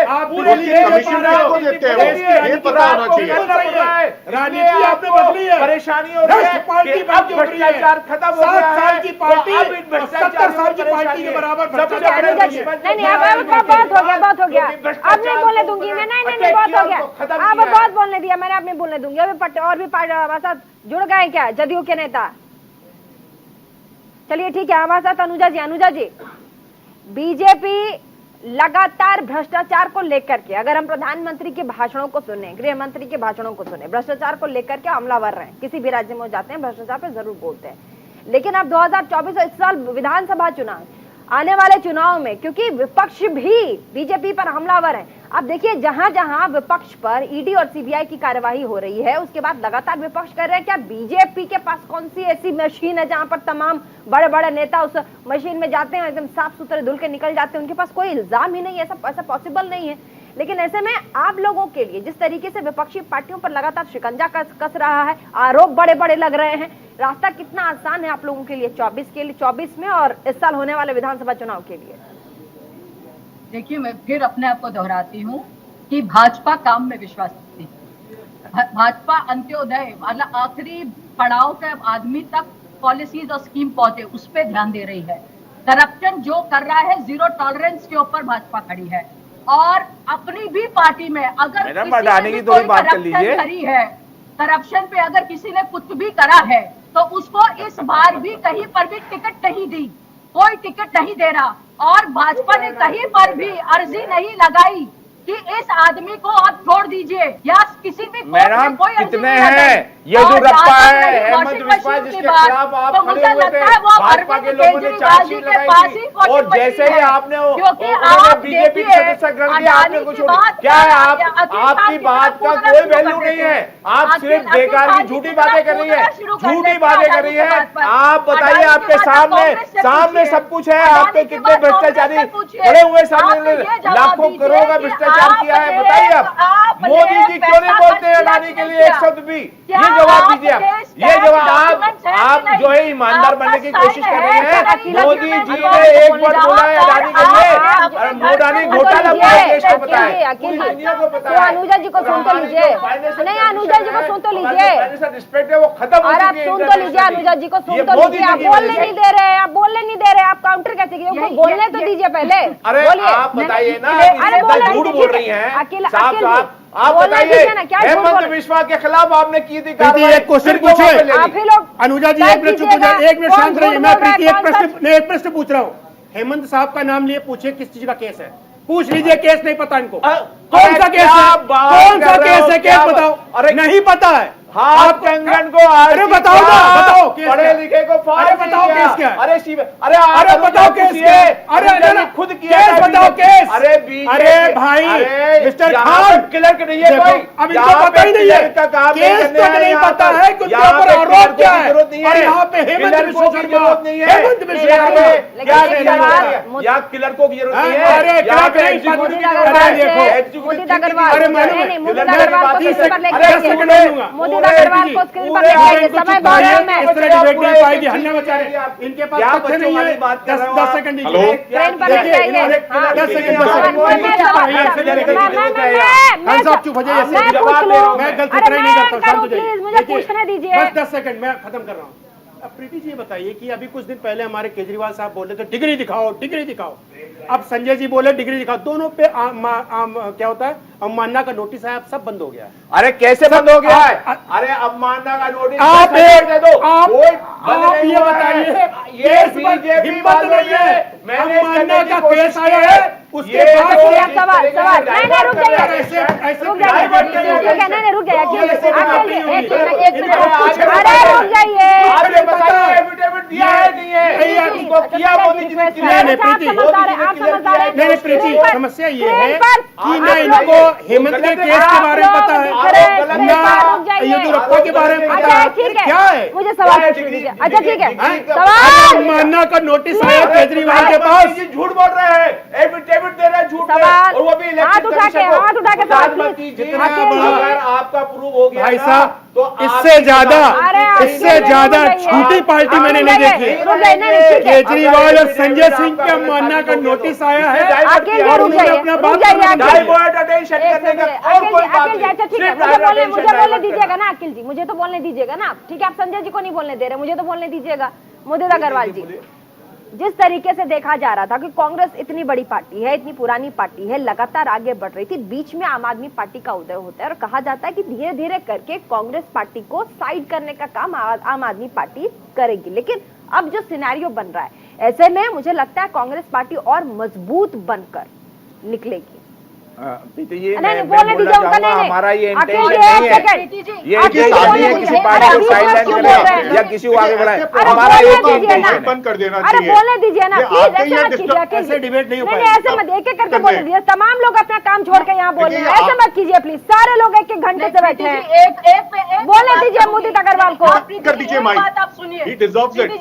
आप
कमीशन किसको देते हैं ये पता होना चाहिए।
राजनीति आपने बदली है,
परेशानी हो रही है, भ्रष्टाचार खत्म हो गया है।
7 साल की पार्टी 70 साल की पार्टी के बराबर भ्रष्टाचार
नहीं, अब बहुत हो गया, अब नहीं बोलने दूंगी मैं, नहीं बहुत हो गया, अब बहुत बोलने दिया मैंने, अब नहीं बोलने दूंगी। अभी और भी हमारे साथ जुड़ गए क्या जदयू के नेता? चलिए ठीक है, हमारे साथ अनुजा जी बीजेपी लगातार भ्रष्टाचार को लेकर के, अगर हम प्रधानमंत्री के भाषणों को सुने, गृह मंत्री के भाषणों को सुने, भ्रष्टाचार को लेकर के हमलावर रहे, किसी भी राज्य में जाते हैं भ्रष्टाचार पे जरूर बोलते हैं। लेकिन अब 2024 इस साल विधानसभा चुनाव, आने वाले चुनाव में, क्योंकि विपक्ष भी बीजेपी पर हमलावर है। अब देखिए जहां जहां विपक्ष पर ईडी और सीबीआई की कार्यवाही हो रही है, उसके बाद लगातार विपक्ष कर रहे हैं क्या बीजेपी के पास कौन सी ऐसी मशीन है जहां पर तमाम बड़े बड़े नेता उस मशीन में जाते हैं, एकदम साफ सुथरे धुल के निकल जाते हैं, उनके पास कोई इल्जाम ही नहीं है, ऐसा पॉसिबल नहीं है। लेकिन ऐसे में आप लोगों के लिए जिस तरीके से विपक्षी पार्टियों पर लगातार शिकंजा कस रहा है, आरोप बड़े बड़े लग रहे हैं, रास्ता कितना आसान है आप लोगों के लिए 24 में और इस साल होने वाले विधानसभा चुनाव के लिए?
देखिए, मैं फिर अपने आप को दोहराती हूँ कि भाजपा काम में विश्वास रखती है। भाजपा अंत्योदय मतलब आखिरी पड़ाव के आदमी तक पॉलिसीज और स्कीम पहुंचे, उस पर ध्यान दे रही है। करप्शन जो कर रहा है, जीरो टॉलरेंस के ऊपर भाजपा खड़ी है। और अपनी भी पार्टी में अगर किसी ने कोई करप्शन करी है, करप्शन पे अगर किसी ने कुछ भी करा है, तो उसको इस बार भी कहीं पर भी टिकट नहीं दी, कोई टिकट नहीं दे रहा। और भाजपा ने कहीं पर भी अर्जी नहीं लगाई कि इस आदमी को आप छोड़ दीजिए, या किसी भी
मैडम कितने हैं येदियुरप्पा है, हेमंत बिस्वा जिसके खिलाफ आप खड़े हुए थे, भाजपा के लोगों ने चार्जशीट लगाई थी, और जैसे ही आपने बीजेपी सदस्य ग्रहण किया, आपने कुछ क्या है, आपकी बात का कोई वैल्यू नहीं है, आप सिर्फ बेकार की झूठी बातें कर रही है, झूठी बातें कर रही है। आप बताइए, आपके सामने सब कुछ है, आपके कितने भ्रष्टाचारी खड़े हुए, सामने लाखों करोड़ का भ्रष्टाचार किया है, बताइए आप। मोदी जी क्यों नहीं बोलते हैं अडानी के लिए एक शब्द भी? ये जवाब दीजिए आप, ये जवाब आप जो है ईमानदार बनने की कोशिश कर रहे हैं। मोदी जी ने एक बार बोला है अडानी के लिए, अडानी घोटाला पूरे देश को पता है, पूरी दुनिया को पता है।
अनुजा जी को सुन तो लीजिए, नहीं अनुजा जी को सुन तो लीजिए,
रिस्पेक्ट है वो खत्म हो
चुकी है। आप सुन तो लीजिए, अनुजा जी को सुन तो लीजिए, आप बोलने नहीं दे रहे हैं, आप बोलने नहीं दे रहे, आप काउंटर कैसे कैटेगरियों को बोलने तो दीजिए पहले।
अरे आप बताइए ना, झूठ बोल रही हैं आप बताइए। हेमंत बिस्वा के खिलाफ आपने की थी कार्रवाई,
एक क्वेश्चन पूछे अनुजा जी, एक मिनट चुप हो जाए, एक मिनट शांत रहिए। मैं प्रीति एक प्रश्न पूछ रहा हूँ। हेमंत साहब का नाम लिए पूछे किस चीज का केस है, पूछ लीजिए। केस नहीं पता इनको, कौन सा केस है, कौन सा केस है, केस बताओ। अरे नहीं पता है,
हाथ कंगन को
अरे बताओ ना, बताओ
पढ़े लिखे को
अरे बताओ केस क्या है,
अरे
अरे बताओ केस क्या है, अरे
खुद किया
केस बताओ केस।
अरे
भाई मिस्टर
खान क्लर्क नहीं है कोई,
अब इनको पता ही नहीं है, केस तो नहीं पता है कि उनके ऊपर आरोप क्या है। और यहाँ पे हेमंत बिस्वा शर्मा, हेमंत बिस्वा
या क्लर्कों की जरूरत नहीं है।
अरे क्लर्क नहीं, समय पाएगी हन्ना बेचारे, इनके पास तथ्य नहीं है। 10 सेकंड दीजिए, 10 सेकंड चुप हो जाइए, मैं गलती नहीं करता, शांत हो जाइए, मुझे पूछने दीजिए, बस 10 सेकंड मैं खत्म कर रहा हूँ। अब प्रीति जी बताइए कि अभी कुछ दिन पहले हमारे केजरीवाल साहब बोले थे डिग्री दिखाओ, डिग्री दिखाओ। अब संजय जी बोले डिग्री दिखाओ, दोनों पे क्या होता है, अवमानना का नोटिस आया, अब सब बंद हो गया।
अरे कैसे बंद हो गया है? अरे अवमानना का नोटिस
आप
दे दो,
आप ये बताइए,
ये बीजेपी वालों ने
अवमानना का केस आया है, उसके बाद
सवाल नहीं रुक जाइए, रुक जाइए, रुक जाइए,
आपने बताया एफिडेविट दिया है नहीं है, उसको किया मोदी जी ने किया।
नहीं प्रीति, समस्या ये है कि ना इनको हेमंत के केस के बारे में पता है, ना येदियुरप्पा के बारे में पता है, क्या है।
मुझे सवाल पूछ लीजिए। अच्छा ठीक है, सवाल
अवमानना का नोटिस आया केजरीवाल के पास,
झूठ बोल रहे हैं, एफिडेविट दे रहे हैं झूठ, और वो भी
हाथ उठा के
अगर आपका प्रूव हो गया
भाई साहब, तो इससे ज्यादा झूठी पार्टी मैंने नहीं देखी। केजरीवाल और संजय सिंह के अवमानना का नोटिस आया है, और उन्होंने अपना बात
मुझे बोलने दीजिएगा ना अखिल जी, मुझे तो बोलने दीजिएगा ना। ठीक है, आप संजय जी को नहीं बोलने दे रहे, मुझे तो बोलने दीजिएगा। मोदी अग्रवाल जी, जिस तरीके से देखा जा रहा था कि कांग्रेस इतनी बड़ी पार्टी है, इतनी पुरानी पार्टी है, लगातार आगे बढ़ रही थी, बीच में आम आदमी पार्टी का उदय होता है और कहा जाता है कि धीरे धीरे करके कांग्रेस पार्टी को साइड करने का काम आम आदमी पार्टी करेगी। लेकिन अब जो सिनेरियो बन रहा है, ऐसे में मुझे लगता है कांग्रेस पार्टी और मजबूत बनकर निकलेगी।
ये मैं बोलना चाहूंगा, हमारा ये इंटेंशन नहीं है ये किसी पार्टी को साइलेंट करें या किसी को आगे बढ़ाएं, हमारा एक इंटेंशन
बंद कर देना
चाहिए। अरे बोलने दीजिए ना प्लीज, ऐसे मत कीजिए,
ऐसे डिबेट नहीं हो
पाएगा। नहीं ऐसे मत, एक एक करके बोलने दीजिए, तमाम लोग अपना काम छोड़ के यहाँ बोल रहे हैं, ऐसे मत कीजिए प्लीज। सारे लोग एक एक घंटे से बैठे हैं, बोलने दीजिए मोदी अग्रवाल को।
कर दीजिए माइक,
आप सुनिए,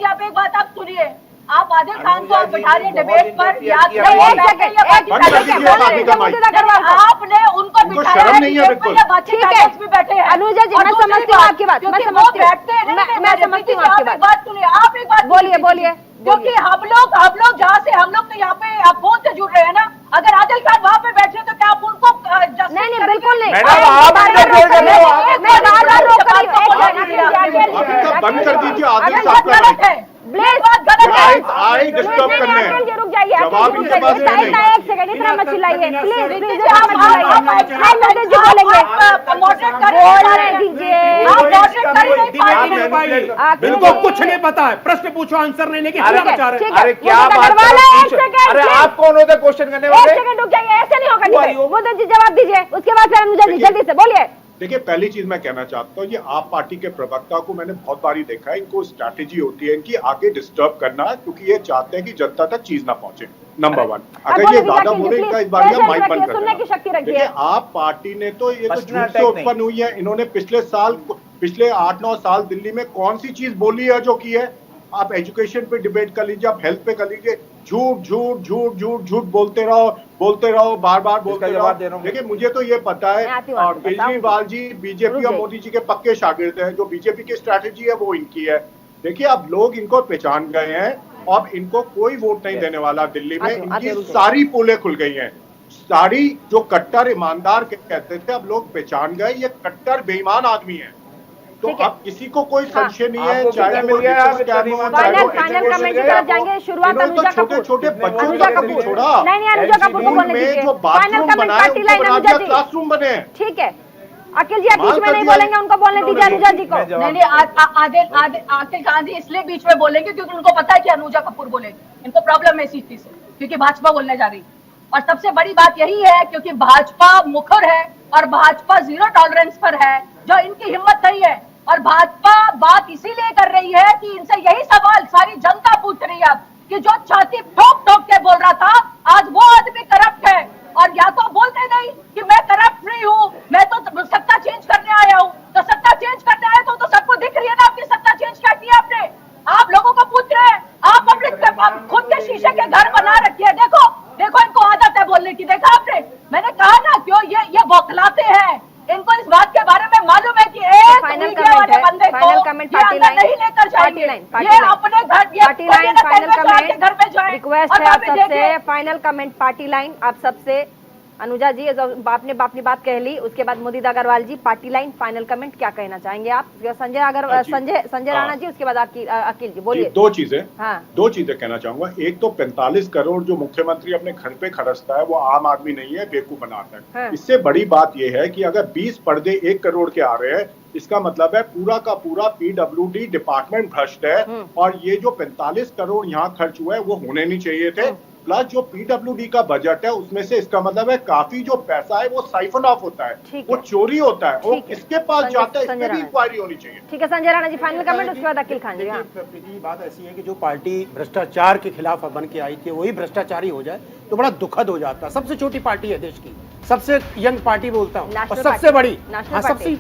आप एक बात आप सुनिए, आप आदिल खान को आप बैठा रहे डिबेट पर, याद आपने उनको बिठाया भी बैठे हैं।
अनुजा जी, मैं समझती हूँ आपकी बात, मैं समझती हूँ आपकी बात।
सुनिए, आप एक बात
बोलिए।
क्योंकि हम लोग जहाँ से हम लोग तो यहाँ पे आप फोन से जुड़ रहे हैं ना, अगर आदिल खान वहाँ पे बैठे तो क्या आप उनको
नहीं बिल्कुल नहीं,
बंद कर दीजिए। आदिल साहब का
है,
आई डिस्टर्ब करने,
रुक जाइए,
जवाब इनके पास नहीं।
एक सेकंड, इतना मत चिल्लाइए प्लीज,
बिल्कुल कुछ नहीं पता है, प्रश्न पूछो आंसर नहीं लेके बचा रहे।
अरे क्या बात, अरे आप कौन होते क्वेश्चन करने वाले?
एक सेकंड रुक जाइए, ऐसे नहीं होगा। मोदी जी जवाब दीजिए, उसके बाद फिर अनुजा जी जल्दी से बोलिए।
देखिए, पहली चीज मैं कहना चाहता हूँ, ये आप पार्टी के प्रवक्ता को मैंने बहुत बारी देखा है, इनको स्ट्रैटेजी होती है इनकी आगे डिस्टर्ब करना, क्योंकि ये चाहते हैं कि जनता तक चीज ना पहुंचे। नंबर 1, अगर ये ज्यादा बोले इनका इस बार माइक बंद कर देना। देखिए, आप पार्टी ने तो ये तो झूठ से उत्पन्न हुई है, इन्होंने पिछले 8-9 साल दिल्ली में कौन सी चीज बोली है जो की है। आप एजुकेशन पे डिबेट कर लीजिए, आप हेल्थ पे कर लीजिए, झूठ बोलते रहो, बार बार बोलते रहो। देखिए, मुझे तो ये पता है केजरीवाल जी बीजेपी और मोदी जी के पक्के शागिर्द हैं, जो बीजेपी की स्ट्रैटेजी है वो इनकी है। देखिए, अब लोग इनको पहचान गए हैं, अब इनको कोई वोट नहीं देने वाला दिल्ली में, इनकी सारी पोलें खुल गई हैं, सारी जो कट्टर ईमानदार कहते थे अब लोग पहचान गए, ये कट्टर बेईमान आदमी है। तो
ठीक है।
अब किसी को कोई संशय नहीं है,
आपको
चाहे
कितना
वो
मिल गया?
डिफेंस कैबिनेट हो, चाहे
फाइनल
वो
फाइनल
एजुकेशन
कमेंट की
मिल गया
तरफ जाएंगे। शुरुआत
इन्होंने
अनुजा
तो
कपूर,
छोटे-छोटे बच्चों
अनुजा
का
कपूर
छोड़ा।
नहीं नहीं अनुजा कपूर को बोलने
में
दीजिए।
जो
फाइनल
बाथरूम
कमेंट
बनाए
पार्टी
उनको
लाइन
बना
अनुजा
दिया
जी,
क्लासरूम बने।
ठीक है। अखिल जी आप बीच में
कर
नहीं
दिया
बोलेंगे, उनको बोलने दीजिए अनुजा जी को।
नहीं आदिल गांधी इसलिए बीच में बोलेंगे क्योंकि उनको पता है कि अनुजा कपूर बोलेगी। इनको प्रॉब्लम है इसी चीज से, क्योंकि भाजपा बोलने जा रही। और सबसे बड़ी बात यही है क्योंकि भाजपा मुखर है और भाजपा जीरो टॉलरेंस पर है, जो इनकी हिम्मत नहीं है। और भाजपा बात इसीलिए कर रही है कि इनसे यही सवाल सारी जनता पूछ रही है अब, कि जो छाती ठोक ठोक के बोल रहा था आज वो आदमी करप्ट है। और या तो बोलते नहीं कि मैं करप्ट नहीं हूँ, मैं तो सत्ता चेंज करने आया हूँ। तो सत्ता चेंज करने आए तो सबको दिख रही है ना आपकी सत्ता चेंज क्या की आपने। आप लोगों को पूछ रहे हैं, आप पब्लिक खुद के शीशे के घर बना रखी है। देखो देखो इनको आदत है बोलने की, देखा आपने। मैंने कहा ना क्यों ये बौखलाते हैं। इनको इस बात के बारे में मालूम है कि एक मीडिया वाले बंदे को ये अंदर नहीं लेकर जाएंगे। ये अपने घर
पार्टी लाइन फाइनल कमेंट
घर में जाए।
रिक्वेस्ट है आप सबसे, फाइनल कमेंट पार्टी लाइन आप सबसे। अनुजा जी आपने अपनी बात कह ली, उसके बाद मुदित अग्रवाल जी पार्टी लाइन फाइनल कमेंट क्या कहना चाहेंगे आप? संजय राणा जी, उसके बाद आपकी अखिल जी बोलिए।
दो चीजें,
हाँ
दो चीजें कहना चाहूंगा। एक तो 45 करोड़ जो मुख्यमंत्री अपने घर पे खर्चता है वो आम आदमी नहीं है, बेवकूफ बनाता है।
हाँ।
इससे बड़ी बात यह है कि अगर 20 पर्दे 1 करोड़ के आ रहे हैं, इसका मतलब है पूरा का पूरा पीडब्ल्यूडी डिपार्टमेंट भ्रष्ट है। और ये जो 45 करोड़ यहाँ खर्च हुए हैं वो होने नहीं चाहिए थे। प्लस जो पीडब्ल्यूडी का बजट है उसमें से इसका मतलब है काफी जो पैसा है वो साइफन ऑफ होता है, वो चोरी होता है और किसके पास जाता है, इस पे भी इंक्वायरी होनी चाहिए।
ठीक है संजय राणा जी फाइनल कमेंट, उसके बाद अखिल खान जी।
प्रीति, बात ऐसी है कि जो पार्टी भ्रष्टाचार के खिलाफ बन के आई थी वही भ्रष्टाचारी हो जाए तो बड़ा दुखद हो जाता है। सबसे छोटी पार्टी है देश की, सबसे यंग पार्टी बोलता हूँ, और सबसे बड़ी, सबसे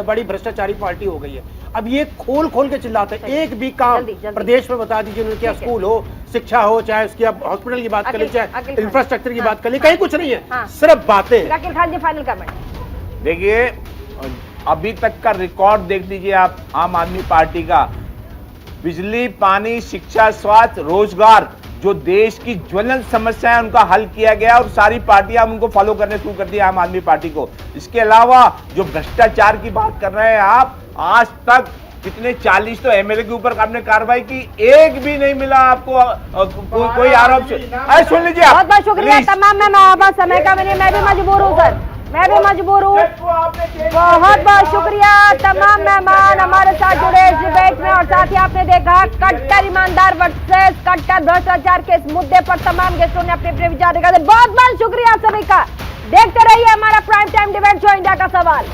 बड़ी भ्रष्टाचारी पार्टी हो गई है। अब ये खोल खोल के चिल्लाते हैं, एक भी काम प्रदेश में बता दीजिए उन्होंने, क्या स्कूल हो, शिक्षा हो, चाहे उसकी आप हॉस्पिटल की बात कर ली, चाहे इंफ्रास्ट्रक्चर की बात कर ली, कहीं कुछ नहीं है, सिर्फ बातें।
अखिल खान जी फाइनल कमेंट।
देखिए अभी तक का रिकॉर्ड देख लीजिए आप आम आदमी पार्टी का। बिजली, पानी, शिक्षा, स्वास्थ्य, रोजगार, जो देश की ज्वलंत समस्या है उनका हल किया गया और सारी पार्टियां उनको फॉलो करने शुरू कर दी आम आदमी पार्टी को। इसके अलावा जो भ्रष्टाचार की बात कर रहे हैं आप, आज तक कितने 40 तो एमएलए के ऊपर आपने कार्रवाई की, एक भी नहीं मिला आपको कोई आरोप। सुन लीजिए,
बहुत बहुत शुक्रिया तमाम। मैं समय का मैं भी मजबूर हूँ सर, मैं भी मजबूर हूँ। बहुत बहुत शुक्रिया तमाम मेहमान हमारे साथ जुड़े इस डिबेट में। और साथ ही आपने देखा कट्टर ईमानदार वर्सेस कट्टर भ्रष्टाचार के इस मुद्दे पर तमाम गेस्टों ने अपने अपने विचार दिखाए। बहुत बहुत शुक्रिया सभी का। देखते रहिए हमारा prime time debate show India का सवाल।